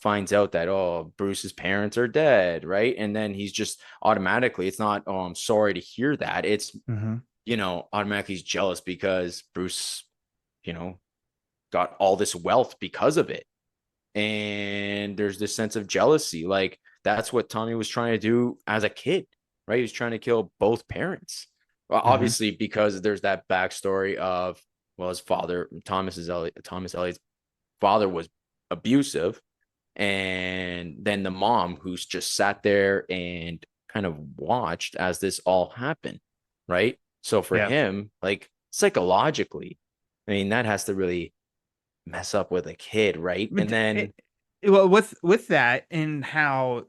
finds out that, oh, Bruce's parents are dead, right? And then he's just automatically, it's not, oh, I'm sorry to hear that. It's, Hmm. automatically he's jealous because Bruce, you know, got all this wealth because of it. And there's this sense of jealousy. Like that's what Tommy was trying to do as a kid, right? He was trying to kill both parents. Well, Hmm. obviously, because there's that backstory of, well, his father, Thomas Elliott's father was abusive. And then the mom who's just sat there and kind of watched as this all happened, right? So for Yeah. him, like psychologically, I mean, that has to really mess up with a kid, right? And But then, well, with that and how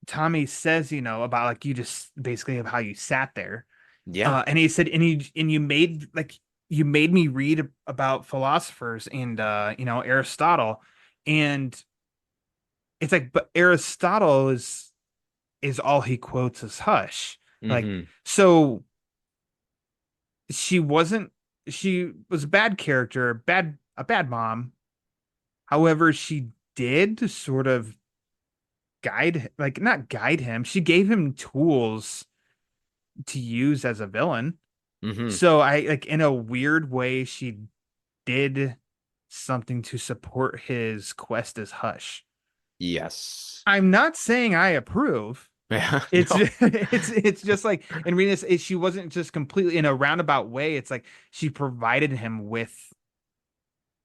Tommy says, about like you just basically of how you sat there. yeah. And he said, and you made me read about philosophers and Aristotle. And it's like, but Aristotle is all he quotes as Hush. Like, Hmm. so she wasn't she was a bad character, a bad mom. However, she did sort of like not guide him. She gave him tools to use as a villain. Hmm. So I like in a weird way, she did something to support his quest as Hush. Yes. I'm not saying I approve. Yeah. It's No. it's just like in reading this, she wasn't just completely in a roundabout way. It's like she provided him with,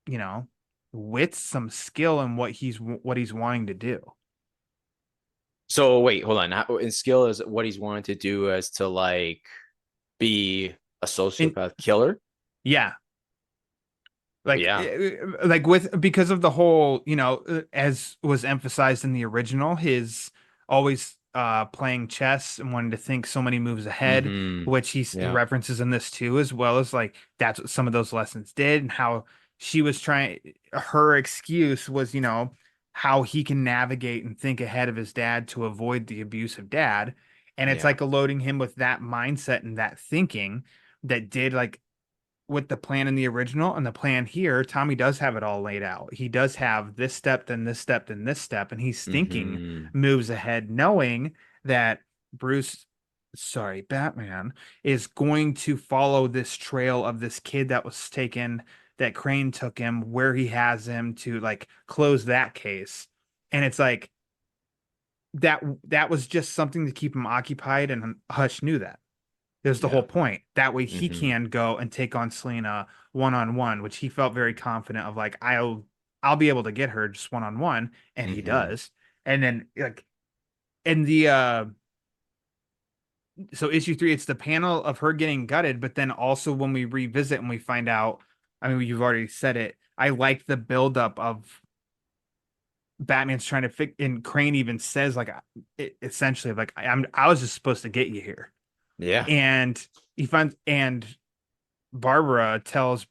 you know, with some skill in what he's wanting to do. So wait, hold on. And skill is what he's wanting to do as to like be a And sociopath killer. yeah, like Yeah. like with because of the whole, as was emphasized in the original, his always playing chess and wanting to think so many moves ahead, Hmm. which he Yeah. references in this too, as well as like that's what some of those lessons did, and how she was trying, her excuse was, how he can navigate and think ahead of his dad to avoid the abusive dad. And it's Yeah. like loading him with that mindset and that thinking that did like with the plan in the original and the plan here, Tommy does have it all laid out. He does have this step, then this step, then this step, and he's thinking Hmm. moves ahead, knowing that Batman is going to follow this trail of this kid that was taken, that Crane took him, where he has him to like close that case. And it's like that was just something to keep him occupied, and Hush knew that. There's the whole Yeah. point. That way he Hmm. can go and take on Selena one on one, which he felt very confident of. Like I'll be able to get her just one on one, and he Hmm. does. And then like in the so issue 3, it's the panel of her getting gutted, but then also when we revisit and we find out, I mean, you've already said it. I like the buildup of Batman's trying to fix, and Crane even says like essentially like I was just supposed to get you here. Yeah. And and Barbara tells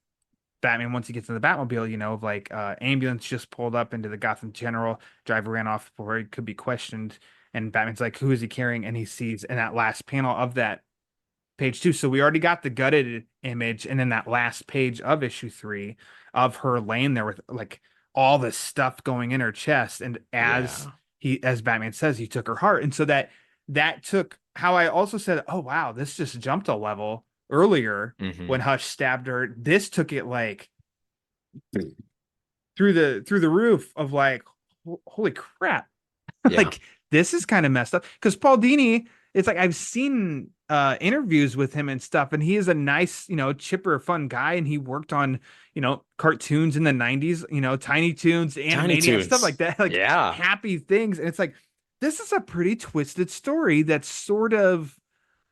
Batman once he gets in the Batmobile, of like ambulance just pulled up into the Gotham General. Driver ran off before he could be questioned. And Batman's like, who is he carrying? And he sees in that last panel of that page 2. So we already got the gutted image, and then that last page of issue 3 of her laying there with like all this stuff going in her chest. And Yeah. as Batman says, he took her heart. And so that took how I also said, oh wow, this just jumped a level earlier Hmm. when Hush stabbed her. This took it like through the roof of like, holy crap. Yeah. Like this is kind of messed up because Paul Dini, it's like I've seen interviews with him and stuff, and he is a nice, chipper, fun guy, and he worked on, cartoons in the 90s, Tiny Toons, Tiny Animaniacs, stuff like Toons. that, like Yeah. happy things. And it's like this is a pretty twisted story that's sort of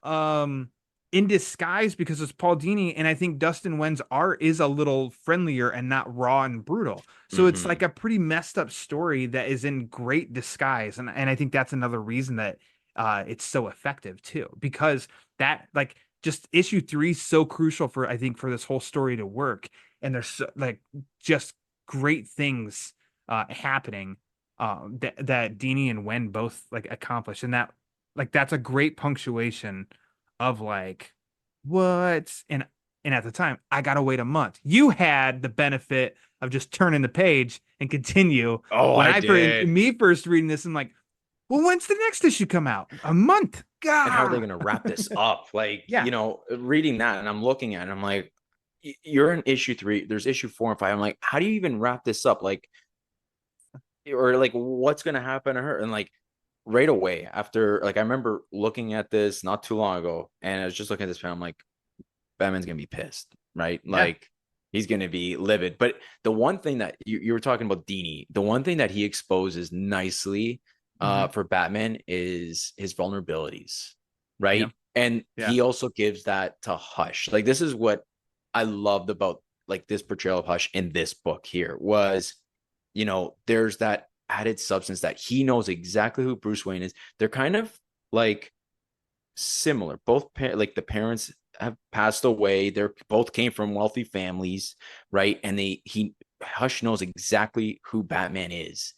um in disguise because it's Paul Dini, and I think Dustin Nguyen's art is a little friendlier and not raw and brutal. So it's Hmm. like a pretty messed up story that is in great disguise, and I think that's another reason that it's so effective too, because that like just issue 3 is so crucial for I think for this whole story to work, and there's so, like just great things happening that Dini and Wen both like accomplish, and that like that's a great punctuation of like what and at the time I gotta wait a month. You had the benefit of just turning the page and continue. Oh, When I I first did. me first reading this, I'm like, well, when's the next issue come out? A month. And how are they God. going to wrap this up? Like, Yeah. reading that and I'm looking at it, I'm like, you're in issue 3, there's issue 4 and 5. I'm like, how do you even wrap this up? Like, or like, what's going to happen to her? And like, right away after, like, I remember looking at this not too long ago, and I was just looking at this fan. I'm like, Batman's going to be pissed, right? Yeah. Like, he's going to be livid. But the one thing that you were talking about, Dini, the one thing that he exposes nicely Hmm. for Batman is his vulnerabilities, Yeah. right? And Yeah. he also gives that to Hush. Like, this is what I loved about like this portrayal of Hush in this book here was, there's that added substance that he knows exactly who Bruce Wayne is. They're kind of like similar. Both like the parents have passed away. They're both came from wealthy families, right? And he Hush knows exactly who Batman is,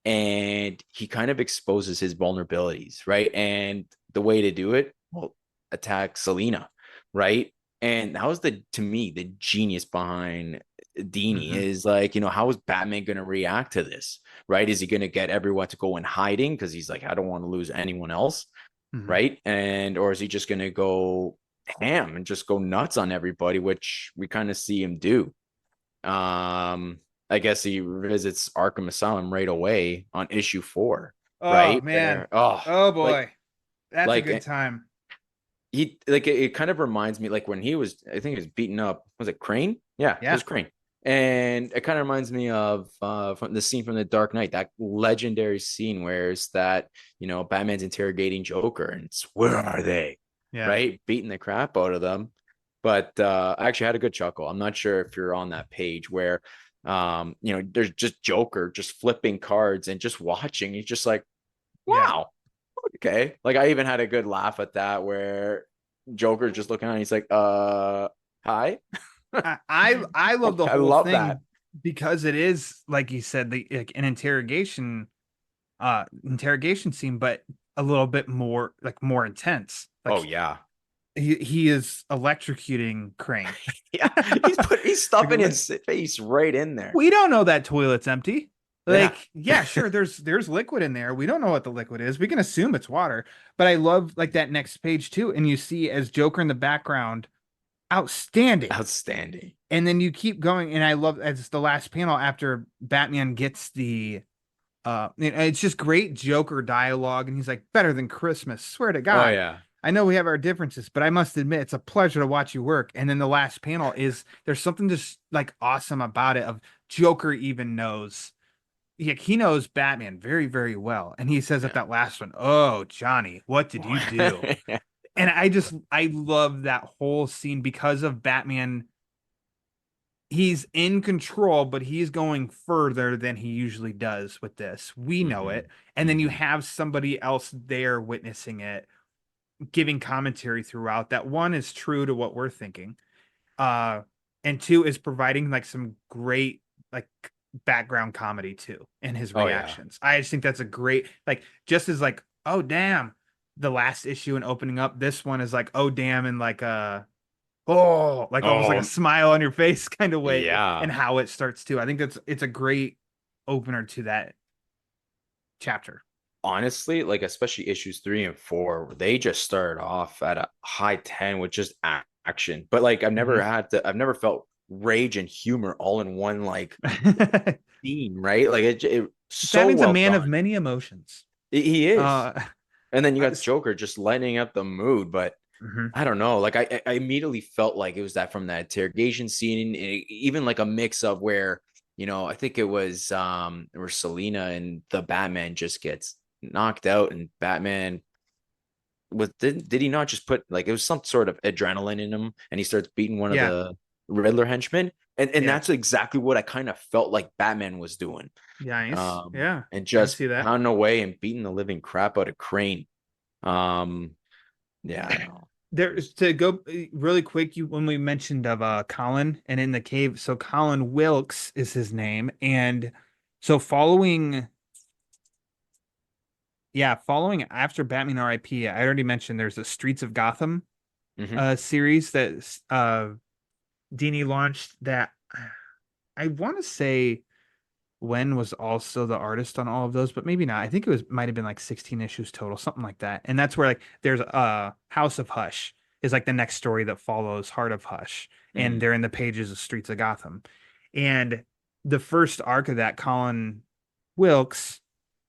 and he kind of exposes his vulnerabilities, right? And the way to do it, well, attack Selina, right? And that was to me the genius behind Dini Hmm. is like, how is Batman going to react to this, right? Is he going to get everyone to go in hiding because he's like, I don't want to lose anyone else, Hmm. right? And or is he just going to go ham and just go nuts on everybody, which we kind of see him do. I guess he visits Arkham Asylum right away on issue 4, Oh right? man. Where Oh like boy. That's a like good time. he like it kind of reminds me like when he was, I think he was beaten up, was it Crane? Yeah, it Yeah. was Crane. And it kind of reminds me of from the scene from The Dark Knight, that legendary scene where it's that, Batman's interrogating Joker and it's, where are they? Yeah. Right? Beating the crap out of them. But I actually had a good chuckle. I'm not sure if you're on that page where there's just Joker just flipping cards and just watching. He's just like, Yeah. wow, okay. Like I even had a good laugh at that where Joker's just looking at, he's like, hi. I love the I whole love that. thing because it is like you said, like an interrogation scene, but a little bit more like more intense. Like Oh yeah. he is electrocuting Crane. Yeah. He's Like, stuffing his face right in there. we don't know that toilet's empty. Yeah. Like, yeah, sure, there's liquid in there. We don't know what the liquid is. We can assume it's water. But I love like that next page too, and you see as Joker in the background, outstanding. Outstanding. And then you keep going, and I love as the last panel after Batman gets the it's just great Joker dialogue, and he's like, better than Christmas, swear to Oh God. yeah. I know we have our differences, but I must admit it's a pleasure to watch you work. And then the last panel is there's something just like awesome about it of Joker even knows, he knows Batman very, very well. And he says at that last one, oh, Johnny, what did you do? Yeah. And I love that whole scene because of Batman he's in control, but he's going further than he usually does with this. We know Hmm. it. And then you have somebody else there witnessing it, giving commentary throughout. That one is true to what we're thinking. Uh, and two is providing like some great like background comedy too in his Oh yeah. reactions. I just think that's a great like just as like, oh damn, the last issue and opening up, this one is like, oh damn, and like oh, like almost like a Oh smile on your face kind of way, and yeah. how it starts too. I think it's a great opener to that chapter. Honestly, like especially issues 3 and 4, they just started off at a high 10 with just action. But like Mhm. I've never felt rage and humor all in one like scene, right? Like it so Batman's a well man of done. many emotions. He is. Uh, And then you I got s- Joker just lighting up the mood, but mhm. I don't know. Like I immediately felt like it was that from that interrogation scene, even like a mix of where, I think it was where Selena and the Batman just gets knocked out, and Batman did he not just put like it was some sort of adrenaline in him, and he starts beating one of Yeah, the Riddler henchmen, and yeah, that's exactly what I kind of felt like Batman was doing, nice. Yeah, and I just see that. pounding away and beating the living crap out of Crane. Um, yeah, no. There's to go really quick. You when we mentioned of Colin and in the cave, so Colin Wilkes is his name, and so following after Batman R.I.P. I already mentioned there's a Streets of Gotham Hmm. series that Dini launched that I want to say Wen was also the artist on all of those, but maybe not. I think it was might have been like 16 issues total, something like that. And that's where like there's House of Hush is like the next story that follows Heart of Hush, and Mm. they're in the pages of Streets of Gotham. And the first arc of that, Colin Wilkes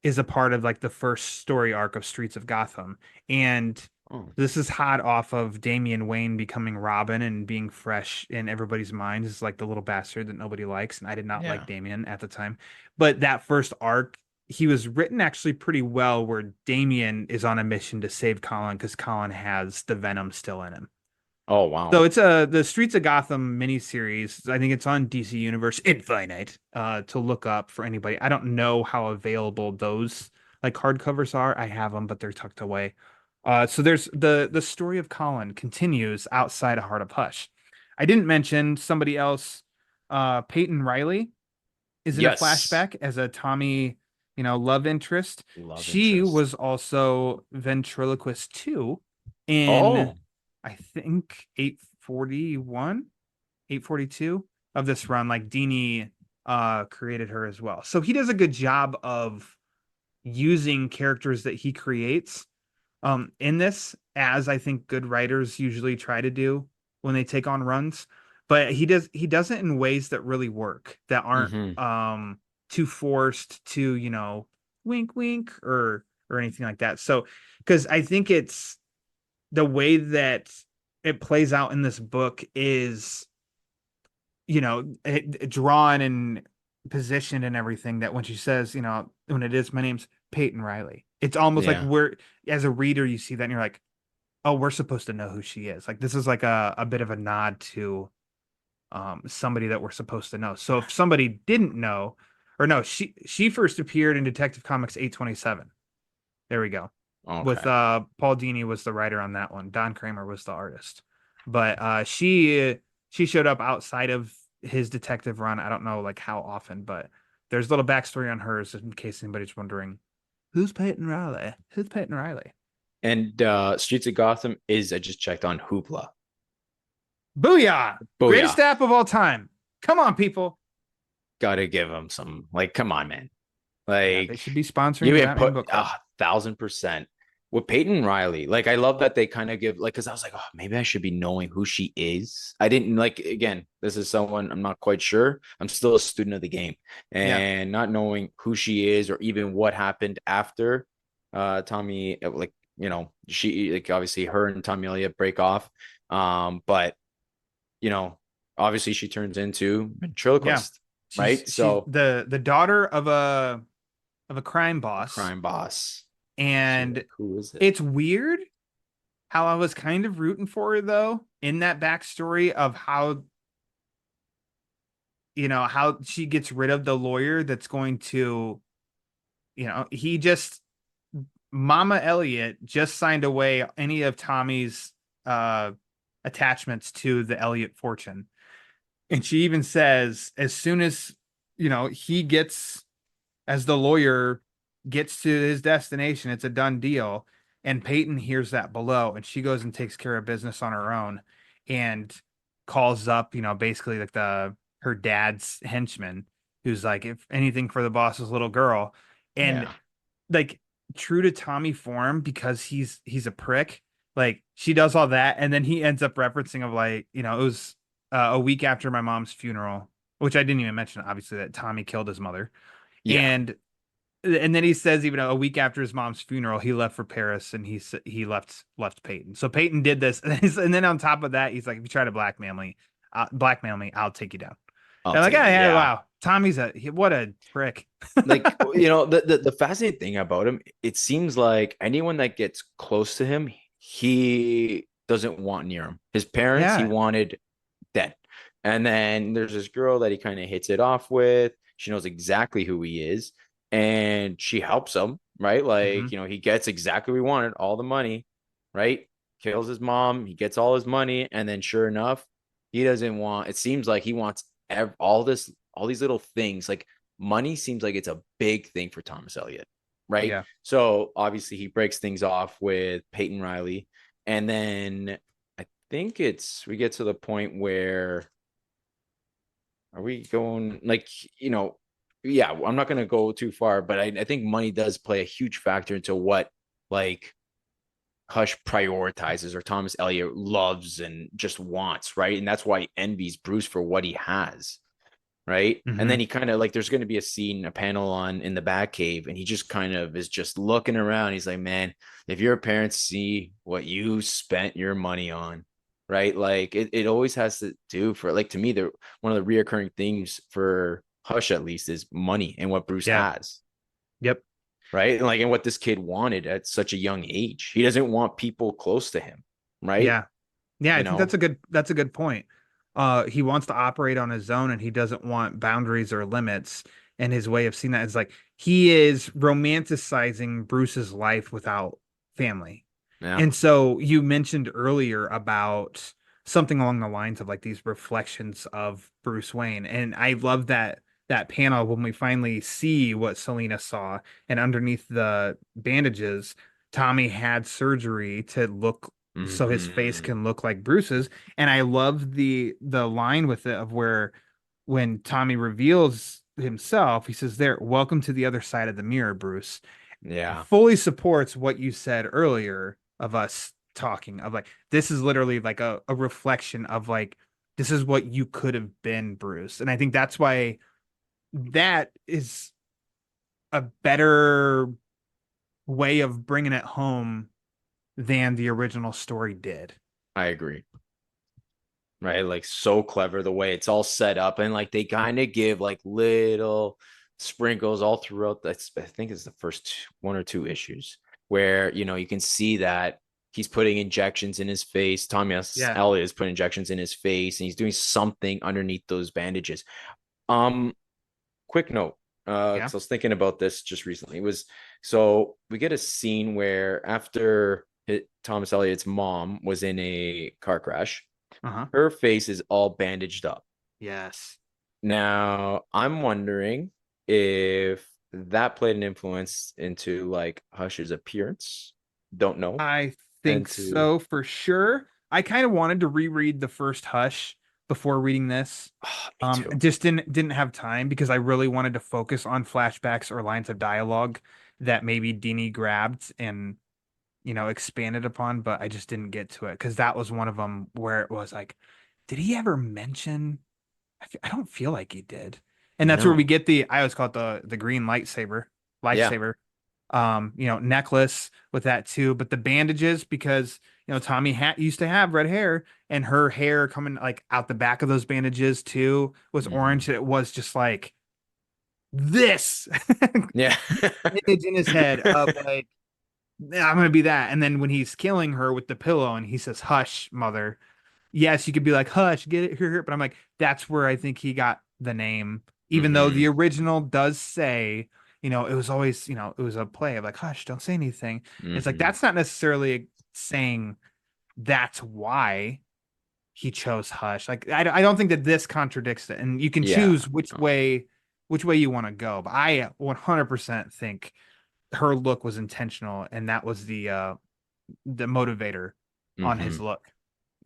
is a part of like the first story arc of Streets of Gotham. And Oh, this is hot off of Damian Wayne becoming Robin and being fresh in everybody's minds as like the little bastard that nobody likes. And I did not like yeah. Damian at the time. But that first arc, he was written actually pretty well, where Damian is on a mission to save Colin because Colin has the venom still in him. Oh, So wow. it's the Streets of Gotham miniseries. I think it's on DC Universe Infinite to look up for anybody. I don't know how available those like hardcovers are. I have them, but they're tucked away. So there's the story of Colin continues outside of Heart of Hush. I didn't mention somebody else. Peyton Riley is in a Yes. flashback as a Tommy, love interest. Love She interest. was also ventriloquist too in Oh, I think 841, 842 of this run. Like Dini created her as well. So he does a good job of using characters that he creates in this, as I think good writers usually try to do when they take on runs. But he does it in ways that really work, that aren't hmm. too forced, to wink wink or anything like that. So because I think it's the way that it plays out in this book is drawn and positioned and everything, that when she says, when it is, my name's Peyton Riley, it's almost like Yeah. we're, as a reader, you see that and you're like, oh, we're supposed to know who she is. Like this is like a bit of a nod to somebody that we're supposed to know. So if somebody didn't know, or no, she first appeared in Detective Comics 827. There we go. With Okay. Paul Dini was the writer on that one. Don Kramer was the artist. But she showed up outside of his detective run. I don't know like how often, but there's a little backstory on hers in case anybody's wondering, who's Peyton Riley? Who's Peyton Riley? And Streets of Gotham is, I just checked on Hoopla. Booyah! Greatest Booyah. app of all time. Come on, people. Gotta give him some, like, come on, man. Yeah, they Like, should be sponsoring give the me a Batman put Book Club. 1,000%. With Peyton Riley, like, I love that they kind of give, like, because I was like, oh, maybe I should be knowing who she is. I didn't, like, again, this is someone I'm not quite sure. I'm still a student of the game, Yeah. and not knowing who she is or even what happened after Tommy, like, she, like, obviously her and Tommy Elliott break off. But, you know, obviously she turns into Yeah. ventriloquist, She's right? she's So, the daughter of a crime a boss. crime boss. So, And like, who is it? it's weird how I was kind of rooting for her though in that backstory of how how she gets rid of the lawyer that's going to, he just Mama Elliot just signed away any of Tommy's uh attachments to the Elliot fortune. And she even says as soon as, he gets as the lawyer gets to his destination, it's a done deal. And Peyton hears that below, and she goes and takes care of business on her own and calls up, basically like her dad's henchman, who's like, if anything for the boss's little girl. And Yeah. like true to Tommy form, because he's a prick. Like she does all that, and then he ends up referencing of like, it was a week after my mom's funeral, which I didn't even mention, obviously, that Tommy killed his mother. Yeah. And then he says even a week after his mom's funeral, he left for Paris, and he left Peyton. So Peyton did this, and then on top of that, he's like, if you try to blackmail me, I'll take you down. I'll And I'm like, take oh, it. yeah, Yeah. wow, Tommy's what a prick. Like, the fascinating thing about him, it seems like anyone that gets close to him, he doesn't want near him. His parents, he Yeah. wanted dead. And then there's this girl that he kind of hits it off with. She knows exactly who he is, and she helps him, right? Hmm. Like, he gets exactly what he wanted, all the money, right? Kills his mom, he gets all his money, and then sure enough, he doesn't want, it seems like he wants all these little things. Like, money seems like it's a big thing for Thomas Elliot, right? Yeah. So obviously he breaks things off with Peyton Riley, and then I think we get to the point where, are we going like, yeah, I'm not going to go too far, but I think money does play a huge factor into what like Hush prioritizes, or Thomas Elliot loves and just wants, right? And that's why he envies Bruce for what he has, right? And Hmm. then he kind of like, there's going to be a panel on in the Batcave, and he just kind of is just looking around. He's like, man, if your parents see what you spent your money on, right? Like it always has to do for, like, to me, one of the reoccurring themes for Hush at least is money and what Bruce Yeah. has, Yep. right? And like, and what this kid wanted at such a young age. He doesn't want people close to him, right? Yeah. Yeah, I You think know, that's a good point. He wants to operate on his own, and he doesn't want boundaries or limits. And his way of seeing that is like he is romanticizing Bruce's life without family. yeah, And so you mentioned earlier about something along the lines of like these reflections of Bruce Wayne. And I love that panel when we finally see what Selena saw, and underneath the bandages, Tommy had surgery to look so his face mm-hmm. can look like Bruce's. And I love the line with it of where when Tommy reveals himself, he says, there, welcome to the other side of the mirror, Bruce. Yeah, Fully supports what you said earlier of us talking of like, this is literally like a reflection of like, this is what you could have been, Bruce. And I think that's why that is a better way of bringing it home than the original story did. I agree. Right, like so clever the way it's all set up, and like they kind of give like little sprinkles all throughout. That's, I think it's the first one or two issues where you can see that he's putting injections in his face. Thomas Yeah. Elliot is putting injections in his face, and he's doing something underneath those bandages. Quick note, Yeah. because I was thinking about this just recently. It was, so we get a scene where after Thomas Elliot's mom was in a car crash, Uh-huh. her face is all bandaged up. Yes. Now, I'm wondering if that played an influence into like Hush's appearance. Don't know. I And think to, so for sure. I kind of wanted to reread the first Hush before reading this. me too. Just didn't have time because I really wanted to focus on flashbacks or lines of dialogue that maybe Dini grabbed and expanded upon, but I just didn't get to it because that was one of them where it was like, did he ever mention? I don't feel like he did, and that's where we No. get I always call it the green lightsaber, Yeah. lifesaver, necklace with that too. But the bandages, because Tommy used to have red hair, and her hair coming like out the back of those bandages too was orange. Mhm. It was just like this Yeah. image in his head of like, "Yeah, I'm gonna be that." And then when he's killing her with the pillow and he says, "Hush, mother." Yes, you could be like, "Hush, get it here," but I'm like, that's where I think he got the name, even though Mhm. the original does say, it was always, it was a play of like, hush, don't say anything. It's like, Mhm. that's not necessarily saying that's why he chose hush. Like, I don't think that this contradicts it. And you can Yeah. choose which No. way you want to go. But I 100% think her look was intentional, and that was the motivator on his Mhm. look,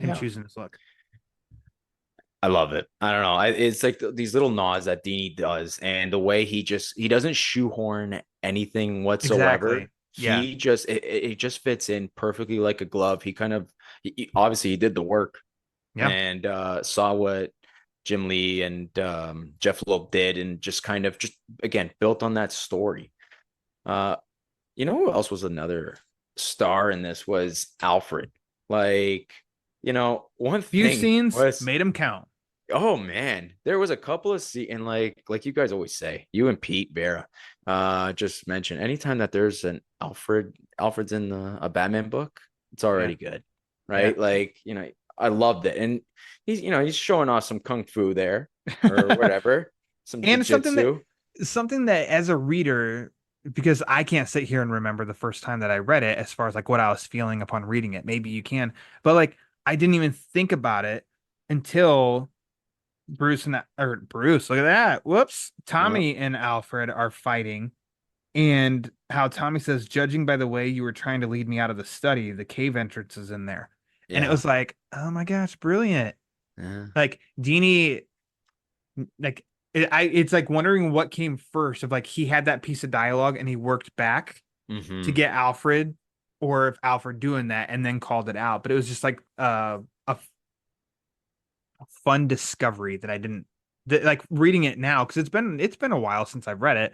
him Yeah. choosing his look. I love it. I don't know. It's like these little nods that Dini does, and the way he doesn't shoehorn anything whatsoever. Exactly. Yeah. It just fits in perfectly like a glove. He kind of obviously he did the work Yeah. and saw what Jim Lee and Jeff Loeb did, and just kind of just again built on that story. Uh, you know who else was another star in this was Alfred. Like, one Few thing scenes was, made him count. oh man, there was a couple of scenes, and like you guys always say, you and Pete Vera, just mentioned anytime that there's an Alfred's in a Batman book, it's Yeah. already good, Yeah. right? Like, I loved it, and he's showing off some kung fu there or whatever, some And jujitsu. something that as a reader, because I can't sit here and remember the first time that I read it as far as like what I was feeling upon reading it. Maybe you can, but like I didn't even think about it until Bruce, look at that. Whoops. Yeah, Tommy and Alfred are fighting, and how Tommy says, judging by the way you were trying to lead me out of the study, the cave entrance is in there. And it yeah, was like, oh my gosh, brilliant. yeah. Like Dini, like it's like wondering what came first of like he had that piece of dialogue and he worked back to Hmm. get Alfred, or if Alfred doing that and then called it out. But it was just like a fun discovery that I didn't that, like reading it now, because it's been a while since I've read it.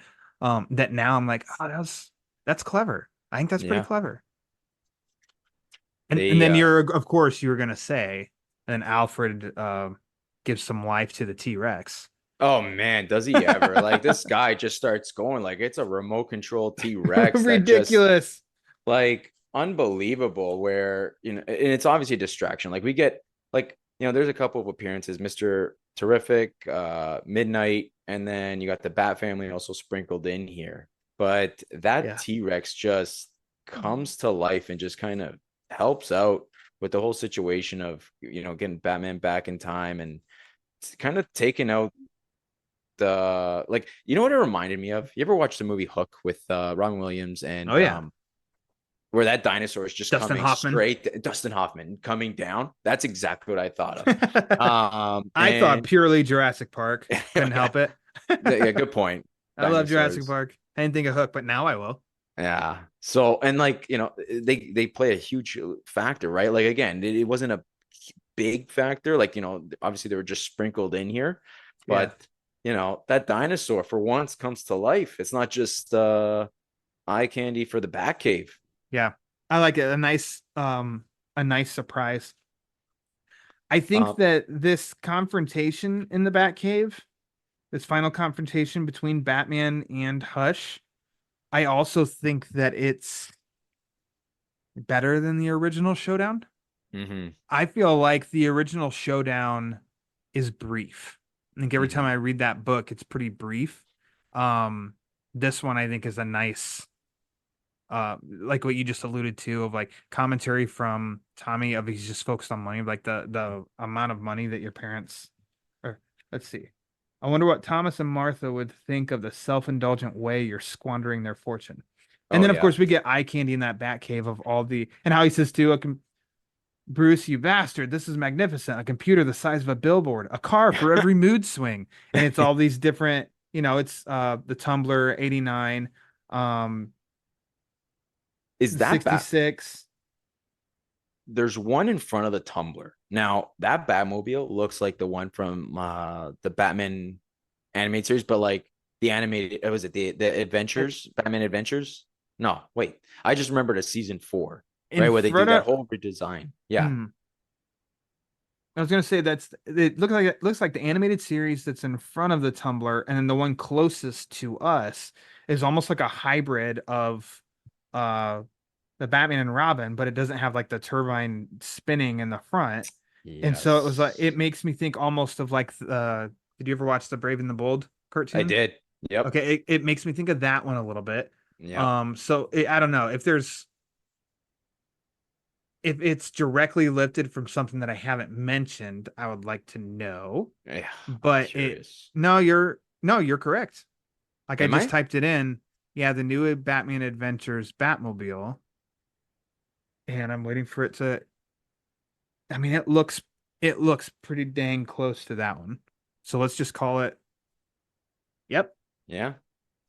That now I'm like, oh, that's clever. I think that's pretty Yeah. clever. And They then of course you were gonna say, and then Alfred gives some life to the T-Rex. Oh man, does he ever? Like this guy just starts going like it's a remote control T-Rex that just Ridiculous. like unbelievable where and it's obviously a distraction. Like we get like there's a couple of appearances, Mr. Terrific, Midnight, and then you got the Bat family also sprinkled in here. But that Yeah. T-Rex just comes to life and just kind of helps out with the whole situation of getting Batman back in time and kind of taking out the like what it reminded me of? You ever watch the movie Hook with Robin Williams Oh and yeah. where that dinosaur is just Dustin coming Hoffman. straight, Dustin Hoffman coming down? That's exactly what I thought of. I thought And purely Jurassic Park. Couldn't yeah, help it. yeah, good point. I love Jurassic Dinosaurs. Park. I didn't think of Hook, but now I will. Yeah. So and like they play a huge factor, right? Like again, it wasn't a big factor. Like obviously they were just sprinkled in here, Yeah. but that dinosaur for once comes to life. It's not just eye candy for the Batcave. Yeah. I like it. A nice surprise. I think Um, that this confrontation in the Batcave, this final confrontation between Batman and Hush, I also think that it's better than the original showdown. mhm, I feel like the original showdown is brief. I think every time mhm. I read that book, it's pretty brief. Um, this one I think is a nice, like what you just alluded to, of like commentary from Tommy of he's just focused on money, like the amount of money that your parents, or let's see. I wonder what Thomas and Martha would think of the self-indulgent way you're squandering their fortune. And Oh then of yeah. course we get eye candy in that bat cave of all and how he says too, Bruce, you bastard, this is magnificent. A computer the size of a billboard, a car for every mood swing. And it's all these different, it's the Tumbler 89, Is the that bat? 66. There's one in front of the Tumbler. Now that Batmobile looks like the one from the Batman animated series, but like the animated, was it the Uh, Adventures, Batman Adventures? No, wait. I just remembered a season 4, In right, where they do front that of whole redesign. Yeah. hmm, I was gonna say it looks like the animated series that's in front of the Tumbler, and then the one closest to us is almost like a hybrid of uh the Batman and Robin, but it doesn't have like the turbine spinning in the front. And so it was like Yes. it makes me think almost of like Did you ever watch the Brave and the Bold cartoon? I did. Yep. Okay, it makes me think of that one a little bit. Yep. I don't know if it's directly lifted from something that I haven't mentioned, I would like to know. Yeah. I'm But curious. you're correct. Like I Am just I? typed it in. Yeah, the new Batman Adventures Batmobile, and I'm waiting for it to. I mean, it looks pretty dang close to that one. So let's just call it. Yep, Yeah.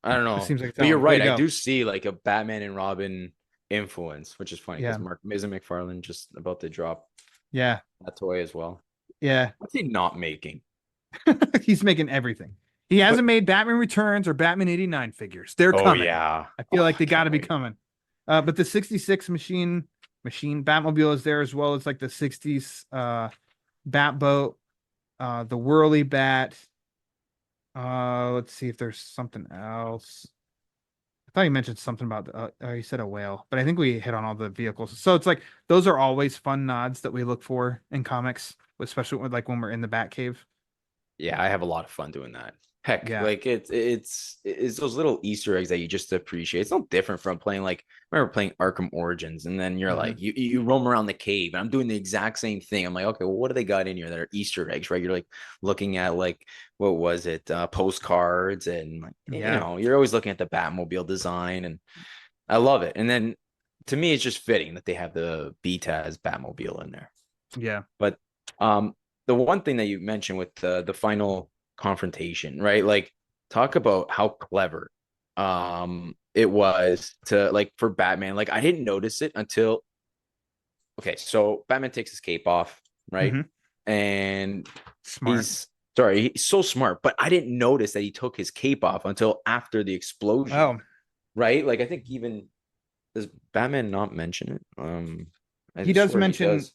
I don't it know. seems like it's But that you're one. Way right. to I go. do see like a Batman and Robin influence, which is funny because Yeah, Mark isn't McFarlane just about to drop yeah, that toy as well. yeah. What's he not making? He's making everything. He But hasn't made Batman Returns or Batman 89 figures. They're oh coming. yeah. I feel Oh, like I they got can't to be wait. coming. But the 66 machine Batmobile is there as well as like the 60s Batboat, the Whirly Bat. Let's see if there's something else. I thought you mentioned something about you said a whale, but I think we hit on all the vehicles. So it's like those are always fun nods that we look for in comics, especially when we're in the Batcave. Yeah, I have a lot of fun doing that. Heck, Yeah. like it's those little Easter eggs that you just appreciate. It's no different from playing like I remember playing Arkham Origins, and then you're Hmm. like you roam around the cave, and I'm doing the exact same thing. I'm like, okay, well, what do they got in here that are Easter eggs, right? You're like looking at like what was it, postcards, and like Yeah. you're always looking at the Batmobile design, and I love it. And then to me, it's just fitting that they have the BTAS Batmobile in there. Yeah. But the one thing that you mentioned with the final confrontation, right? Like talk about how clever it was to like for Batman. Like I didn't notice it until okay, so Batman takes his cape off, right? Hmm. And Smart. he's sorry, he's so smart, but I didn't notice that he took his cape off until after the explosion, Oh, right? Like I think even does Batman not mention it? I he does swear he mention. does.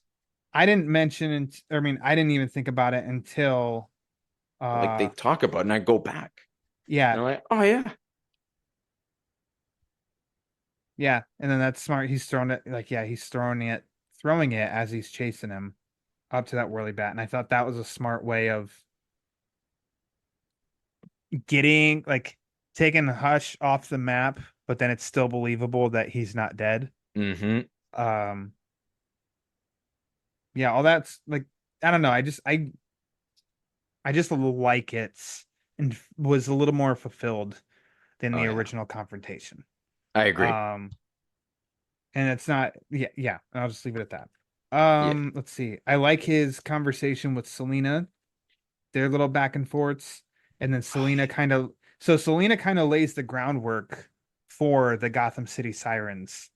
I didn't mention. I mean, I didn't even think about it until. Like they talk about it and I go back. Yeah, And I'm like, oh yeah. yeah, and then that's smart. He's throwing it like yeah, he's throwing it as he's chasing him up to that whirly bat, and I thought that was a smart way of getting like taking Hush off the map, but then it's still believable that he's not dead. Mm-hmm. Um, yeah, all that's like I don't know. I just like it and was a little more fulfilled than Oh the yeah. original confrontation. I agree. Um, and it's not, yeah. I'll just leave it at that. Yeah. Let's see. I like his conversation with Selena, their little back and forths, and then Selena kind of lays the groundwork for the Gotham City Sirens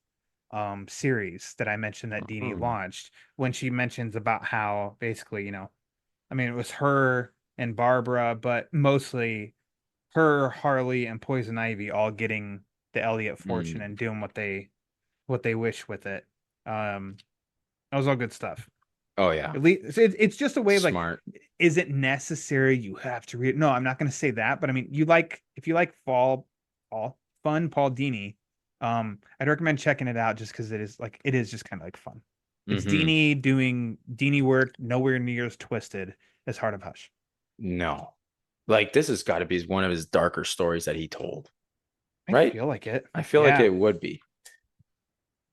series that I mentioned that Dini Mm. launched when she mentions about how basically, I mean, it was her and Barbara, but mostly her, Harley, and Poison Ivy all getting the Elliot fortune Mm. and doing what they wish with it. Um, that was all good stuff. Oh yeah. At least it's just a way of like, Smart. is it necessary? You have to read. No, I'm not going to say that, but I mean, if you like fall fun Paul Dini, I'd recommend checking it out just because it is just kind of like fun. It's Mm-hmm. Dini doing Dini work, nowhere near as twisted as Heart of Hush. No. Like this has got to be one of his darker stories that he told, I right? feel like it. I feel like Yeah. it would be.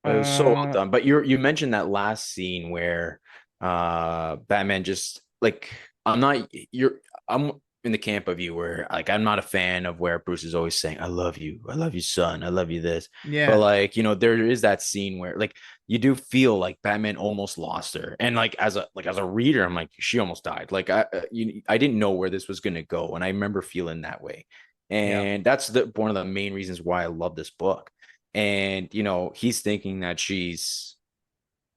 But it was so well Uh, done. But you mentioned that last scene where Batman just like I'm in the camp of you where like I'm not a fan of where Bruce is always saying, I love you, son, I love you this. But yeah. like, there is that scene where like you do feel like Batman almost lost her. And like as a reader, I'm like, she almost died. Like I didn't know where this was gonna go. And I remember feeling that way. Yeah. And that's one of the main reasons why I love this book. And he's thinking that she's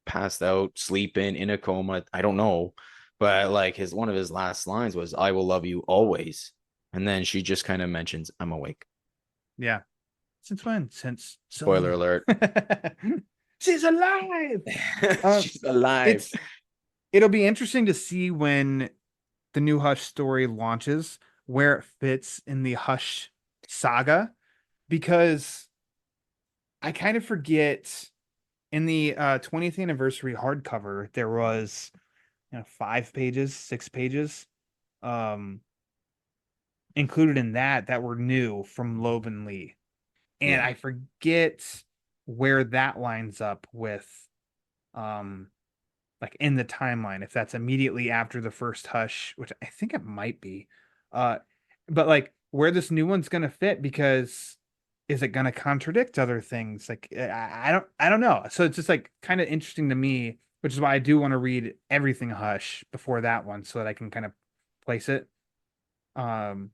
passed out, sleeping in a coma. I don't know, but like one of his last lines was, "I will love you always," and then she just kind of mentions, "I'm awake." Yeah. Since when? Since Spoiler Selena. alert. She's alive. Uh, She's alive. it's it'll be interesting to see when the new Hush story launches, where it fits in the Hush saga, because I kind of forget in the 20th anniversary hardcover, there was 5 pages, 6 pages. Um, included in that were new from Loeb and Lee. And Yeah. I forget where that lines up with like in the timeline, if that's immediately after the first Hush, which I think it might be. Uh but like where this new one's gonna fit, because is it gonna contradict other things? Like I don't know. So it's just like kind of interesting to me, which is why I do want to read everything Hush before that one so that I can kind of place it. Um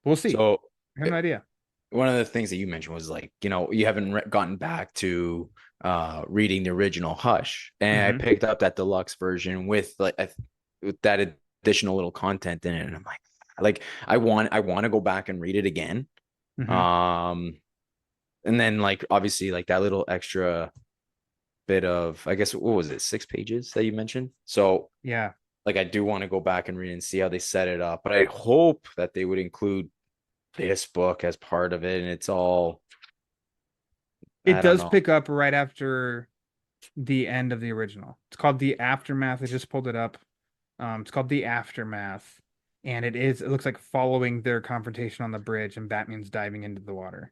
we'll see. So I have no idea. one of the things that you mentioned was like, you haven't gotten back to reading the original Hush, and I Hmm. picked up that deluxe version with like with that additional little content in it, and I'm like I want to go back and read it again. Hmm. Um, and then like obviously like that little extra bit of, I guess, what was it, 6 pages that you mentioned? So Yeah. like I do want to go back and read and see how they set it up, but I hope that they would include this book as part of it, and it's all, It I don't does know. pick up right after the end of the original. It's called The Aftermath. I just pulled it up. It's called The Aftermath, and it looks like following their confrontation on the bridge, and Batman's diving into the water.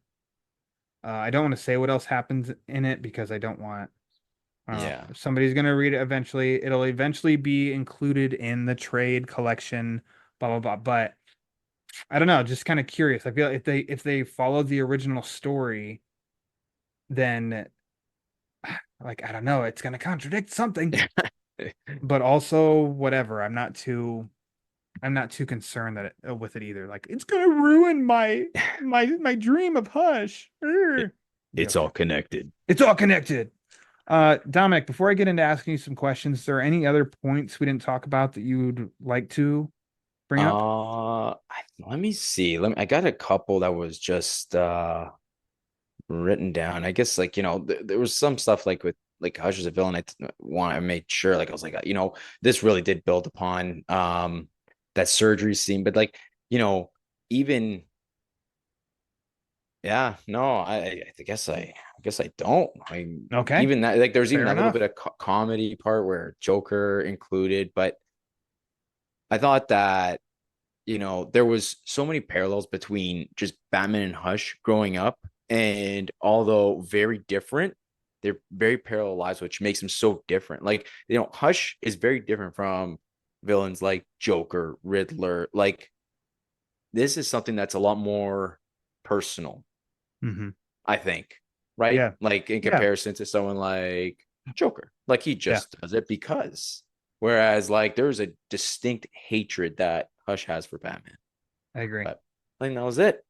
I don't want to say what else happens in it because I don't want, I don't know, Yeah. if somebody's gonna read it eventually, it'll eventually be included in the trade collection, blah blah blah. But I don't know, just kind of curious. I feel like if they follow the original story, then like I don't know, it's gonna contradict something. But also whatever. I'm not too concerned with it either. Like it's gonna ruin my dream of Hush. It, Be it's okay. all connected. It's all connected. Dominic, before I get into asking you some questions, is there any other points we didn't talk about that you'd like to bring up? Let me see. I got a couple that was just written down. I guess like, there was some stuff like with like Hush as a villain. I made sure like I was like, this really did build upon that surgery scene, but like, you know, even yeah, no, I guess I don't. Okay, Even that, like there's even fair that little bit enough. of comedy part where Joker included, but I thought that there was so many parallels between just Batman and Hush growing up, and although very different, they're very parallel lives, which makes them so different. Like, Hush is very different from villains like Joker, Riddler. Like, this is something that's a lot more personal, Hmm. I think, right? Yeah, Like in yeah, comparison to someone like Joker, like he yeah. just does it because. Whereas, like, there's a distinct hatred that Hush has for Batman. I agree. But I think that was it.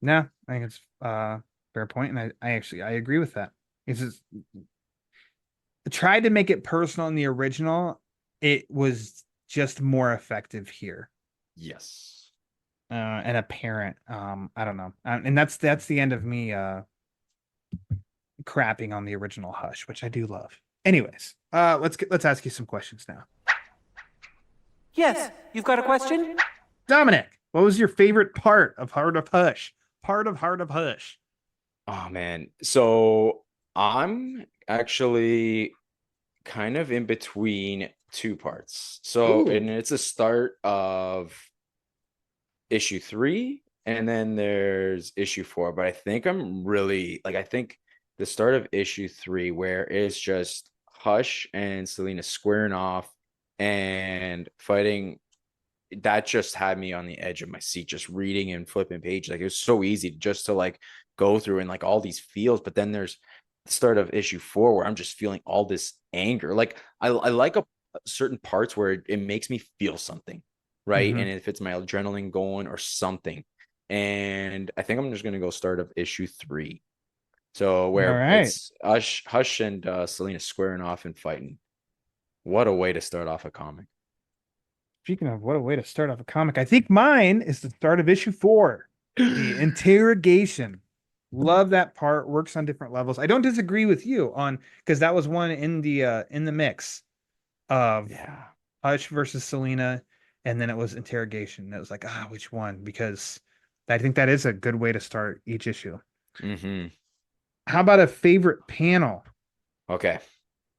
No, I think it's fair point, and I agree with that. It's just tried to make it personal in the original. It was just more effective here. Yes. And apparent. I don't know. And that's the end of me crapping on the original Hush, which I do love. Anyways, let's ask you some questions now. Yes, you've got a question? Dominic, what was your favorite part of Heart of Hush? Part of Heart of Hush. Oh man. So I'm actually kind of in between two parts. So, Ooh. and it's a start of issue 3, and then there's issue 4. But I think I'm really like, I think the start of issue 3, where it's just Hush and Selena squaring off and fighting, that just had me on the edge of my seat, just reading and flipping pages. Like, it was so easy just to like go through and like all these feels. But then there's the start of issue 4 where I'm just feeling all this anger. Like, I like certain parts where it makes me feel something, right? Mm-hmm. And if it's my adrenaline going or something. And I think I'm just gonna go start of issue 3. So All where right. it's Hush and Selena squaring off and fighting. What a way to start off a comic. Speaking of what a way to start off a comic, I think mine is the start of issue 4, the interrogation. Love that part. Works on different levels. I don't disagree with you on because that was one in the mix of Yeah. Hush versus Selena, and then it was interrogation. It was like, which one? Because I think that is a good way to start each issue. Mm-hmm. How about a favorite panel? Okay.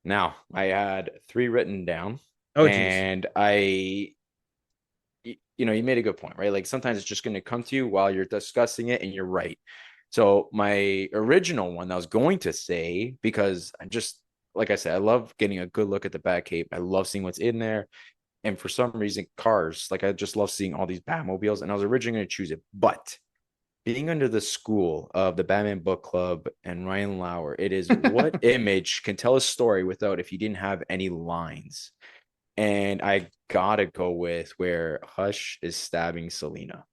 Now I had 3 written down, Oh, geez. and I you made a good point, right? Like sometimes it's just going to come to you while you're discussing it, and you're right. So my original one I was going to say, because I just, like I said, I love getting a good look at the Batcave. I love seeing what's in there. And for some reason, cars, like I just love seeing all these Batmobiles. And I was originally going to choose it. But being under the school of the Batman Book Club and Ryan Lauer, it is what image can tell a story without if you didn't have any lines. And I gotta go with where Hush is stabbing Selena.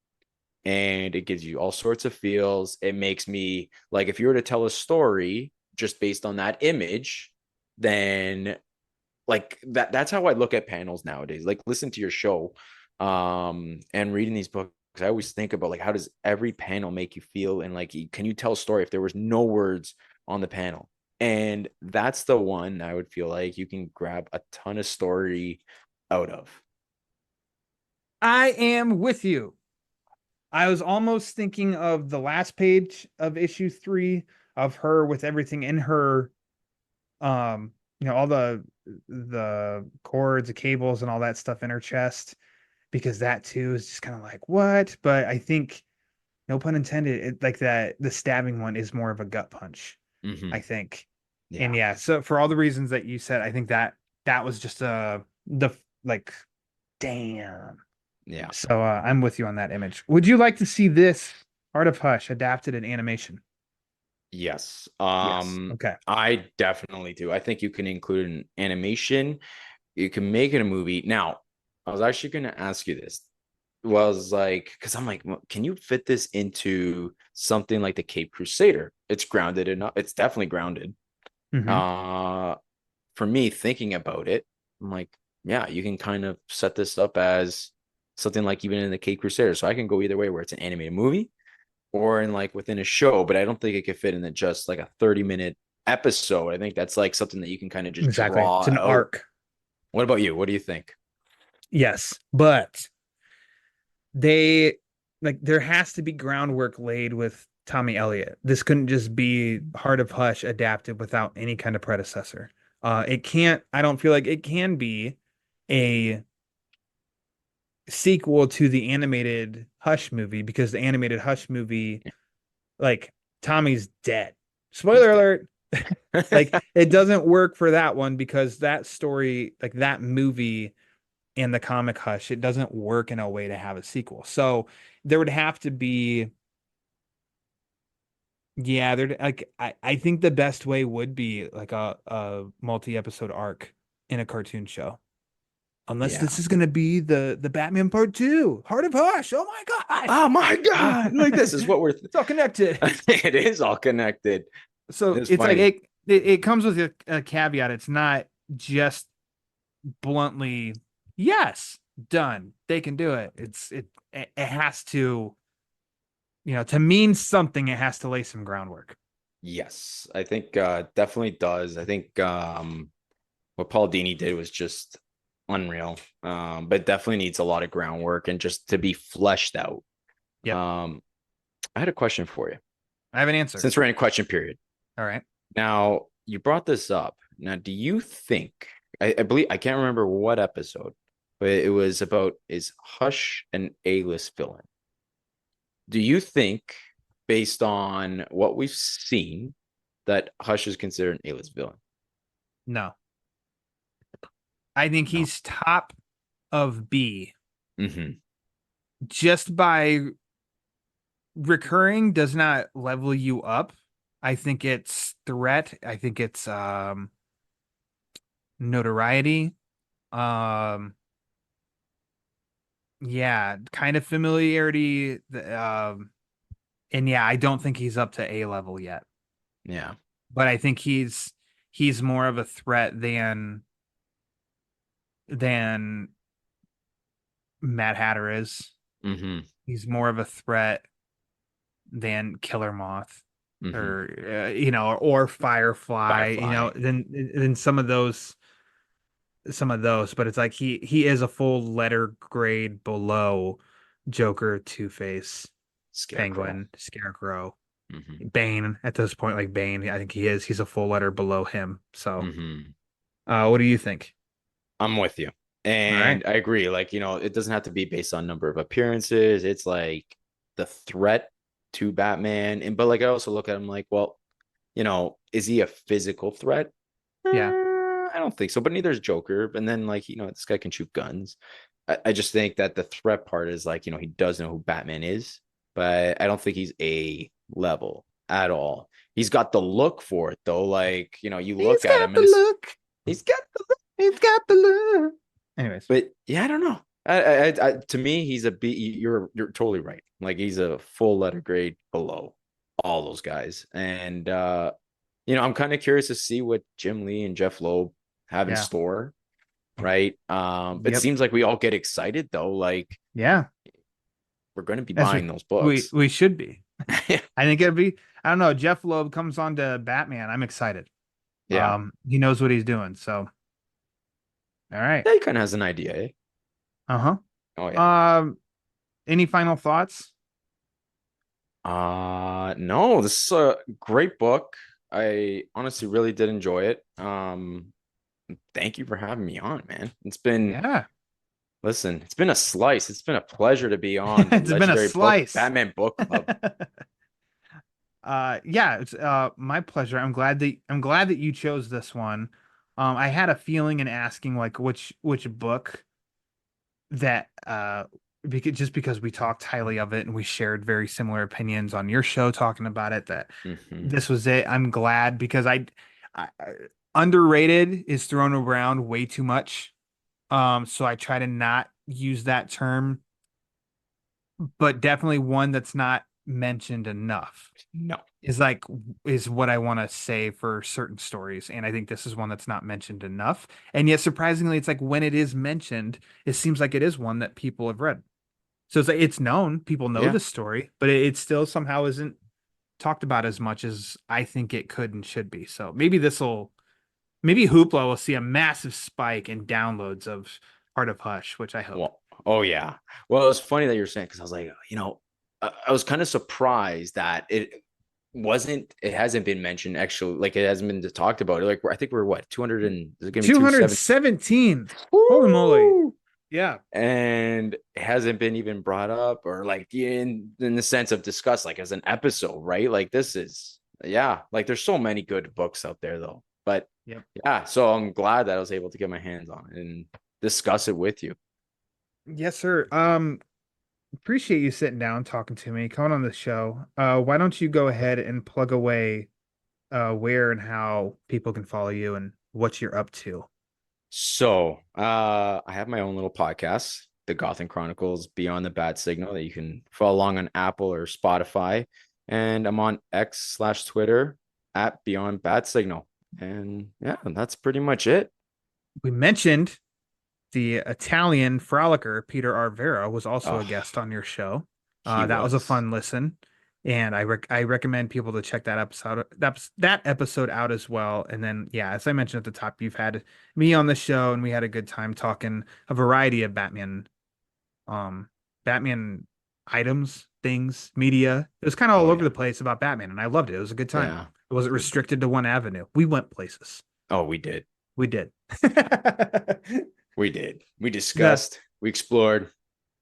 And it gives you all sorts of feels. It makes me like, if you were to tell a story just based on that image, then like that's how I look at panels nowadays. Like listen to your show and reading these books, I always think about like, how does every panel make you feel, and like can you tell a story if there was no words on the panel? And that's the one I would feel like you can grab a ton of story out of. I am with you. I was almost thinking of the last page of issue 3 of her with everything in her, all the cords, the cables, and all that stuff in her chest, because that too is just kind of like what. But I think, no pun intended, like that the stabbing one is more of a gut punch. Mm-hmm. I think, Yeah. and yeah. So for all the reasons that you said, I think that was just the like, damn. Yeah. So I'm with you on that image. Would you like to see this Art of Hush adapted in animation? Yes. Yes. Okay. I definitely do. I think you can include an animation. You can make it a movie. Now, I was actually going to ask you this. Was like, because I'm like, well, can you fit this into something like the Cape Crusader? It's grounded enough. It's definitely grounded. Mhm. For me, thinking about it, I'm like, yeah, you can kind of set this up as something like even in the Cape Crusader. So I can go either way, where it's an animated movie or in like within a show, but I don't think it could fit in just like a 30-minute episode. I think that's like something that you can kind of just Exactly. draw It's an out. arc. What about you? What do you think? Yes, but they there has to be groundwork laid with Tommy Elliott. This couldn't just be Heart of Hush adapted without any kind of predecessor. It can't. I don't feel like it can be a sequel to the animated Hush movie, because the animated Hush movie, like, Tommy's dead. He's Spoiler dead. alert. Like, it doesn't work for that one, because that story, like that movie and the comic Hush, it doesn't work in a way to have a sequel. So there would have to be, yeah, there like I think the best way would be like a multi-episode arc in a cartoon show. Unless Yeah. this is gonna be the Batman Part 2, Heart of Hush. Oh my gosh. Oh my God. Like this is what we're It's all connected. it is all connected. So It's it's like funny. it comes with a caveat. It's not just bluntly, yes, done. They can do it. It has to, to mean something, it has to lay some groundwork. Yes, I think definitely does. I think what Paul Dini did was just unreal. But definitely needs a lot of groundwork and just to be fleshed out. Yep. I had a question for you. I have an answer. Since we're in a question period. All right. Now, you brought this up. Now, do you think, I believe, I can't remember what episode, but it was about, is Hush an A-list villain? Do you think, based on what we've seen, that Hush is considered an A-list villain? No. I think No. he's top of B. Mm-hmm. Just by recurring does not level you up. I think it's threat. I think it's notoriety. Yeah, kind of familiarity. And yeah, I don't think he's up to A level yet. Yeah. But I think he's more of a threat than Mad Hatter is. Mm-hmm. He's more of a threat than Killer Moth, Mm-hmm. or Firefly, Firefly. than some of those. But it's like he is a full letter grade below Joker, Two-Face, Scarecrow. Penguin, Scarecrow, Mm-hmm. Bane. At this point, like Bane, I think he's a full letter below him. So Mm-hmm. what do you think? I'm with you. And right. I agree. Like, it doesn't have to be based on number of appearances. It's like the threat to Batman. And but like I also look at him like, well, is he a physical threat? Yeah. I don't think so, but neither is Joker. And then like, this guy can shoot guns. I just think that the threat part is like, he does know who Batman is, but I don't think he's a level at all. He's got the look for it though. Like, you He's look at got him the and look. he's got the look. He's got the look. Anyways. But yeah, I don't know. To me, he's a B. You're totally right. Like he's a full letter grade below all those guys. And I'm kind of curious to see what Jim Lee and Jeff Loeb have in Yeah. store. Right. It Yep. seems like we all get excited though. Like Yeah. we're going to be As buying those we books. we should be. I think it'd be, I don't know, Jeff Loeb comes on to Batman. I'm excited. Yeah. He knows what he's doing. So all right. Yeah, he kind of has an idea. Eh? Uh-huh. Oh yeah. Any final thoughts? No, this is a great book. I honestly really did enjoy it. Thank you for having me on, man. Yeah. Listen, it's been a slice. It's been a pleasure to be on the It's been a Legendary slice. Batman Book Club. Yeah, it's my pleasure. I'm glad that you chose this one. I had a feeling in asking like which book that because we talked highly of it and we shared very similar opinions on your show talking about it, that Mhm. this was it. I'm glad because I underrated is thrown around way too much. So I try to not use that term, but definitely one that's not mentioned enough No. is what I want to say for certain stories. And I think this is one that's not mentioned enough. And yet surprisingly, it's like when it is mentioned, it seems like it is one that people have read. So it's like it's known, people know Yeah. the story, but it still somehow isn't talked about as much as I think it could and should be. So maybe Hoopla will see a massive spike in downloads of Heart of Hush, which I hope. Well, oh yeah. Well, it was funny that you're saying because I was like, I was kind of surprised that it hasn't been mentioned actually, like it hasn't been talked about. Like I think we're what 200 and is it gonna be 270? 217. Holy moly. Yeah. And it hasn't been even brought up or like in the sense of discussed like as an episode, right? Like this is like there's so many good books out there though. But Yep. yeah, so I'm glad that I was able to get my hands on it and discuss it with you. Yes, sir. Appreciate you sitting down talking to me, coming on the show. Why don't you go ahead and plug away where and how people can follow you and what you're up to? So I have my own little podcast, the Gotham Chronicles Beyond the Bad Signal, that you can follow along on Apple or Spotify. And I'm on X/Twitter at Beyond Bad Signal. And yeah, that's pretty much it. We mentioned the Italian frolicker Peter Arvera was also a Oh, guest on your show. he That was a was. fun listen, and I recommend people to check that episode out as well. And then yeah, as I mentioned at the top, you've had me on the show, and we had a good time talking a variety of Batman items, things, media. It was kind of all Oh over yeah. the place about Batman, and I loved it. It was a good time. Yeah. It wasn't restricted to one avenue. We went places. Oh, we did. We did. We did. We Yeah. discussed, we explored.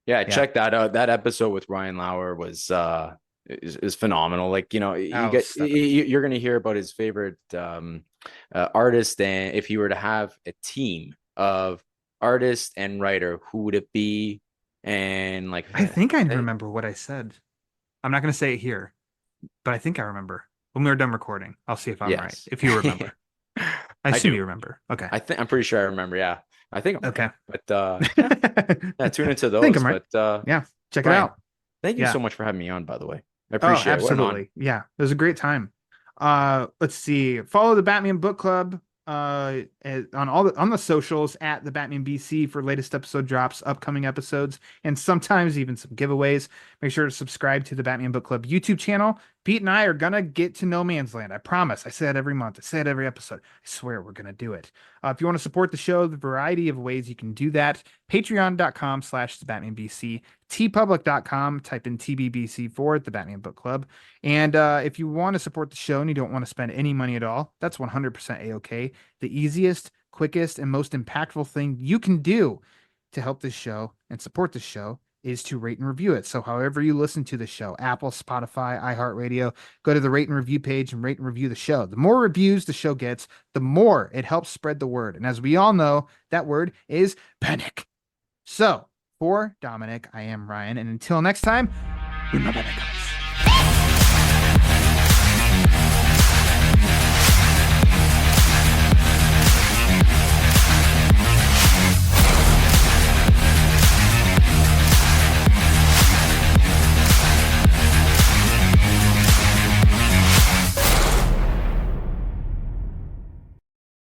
Yeah, Yeah. check that out. That episode with Ryan Lauer was is phenomenal. Like, Oh, stop it. you're gonna hear about his favorite artist, and if he were to have a team of artist and writer, who would it be? And like I think I remember what I said. I'm not going to say it here, but I think I remember. When we're done recording, I'll see if I'm right. Yes. If you remember. I I assume do. you remember. Okay. I'm pretty sure I remember. Yeah. I think I'm Okay. right. But yeah, tune into those. Think I'm right. But Yeah. Check it Brian, out. thank you Yeah. so much for having me on, by the way. I Oh, appreciate it. What an honor. absolutely. Yeah. It was a great time. Let's see. Follow the Batman Book Club on the socials at the Batman BC for latest episode drops, upcoming episodes, and sometimes even some giveaways. Make sure to subscribe to the Batman Book Club YouTube channel. Pete and I are gonna get to No Man's Land. I promise. I say it every month. I say it every episode. I swear we're gonna do it. If you want to support the show, the variety of ways you can do that: patreon.com/the Batman BC, tpublic.com, type in TBBC for the Batman Book Club. And if you want to support the show and you don't want to spend any money at all, that's 100% A-OK. The easiest, quickest, and most impactful thing you can do to help this show and support this show is to rate and review it. So however you listen to the show, Apple, Spotify, iHeartRadio, go to the rate and review page and rate and review the show. The more reviews the show gets, the more it helps spread the word. And as we all know, that word is panic. So for Dominic, I am Ryan. And until next time, remember that, guys.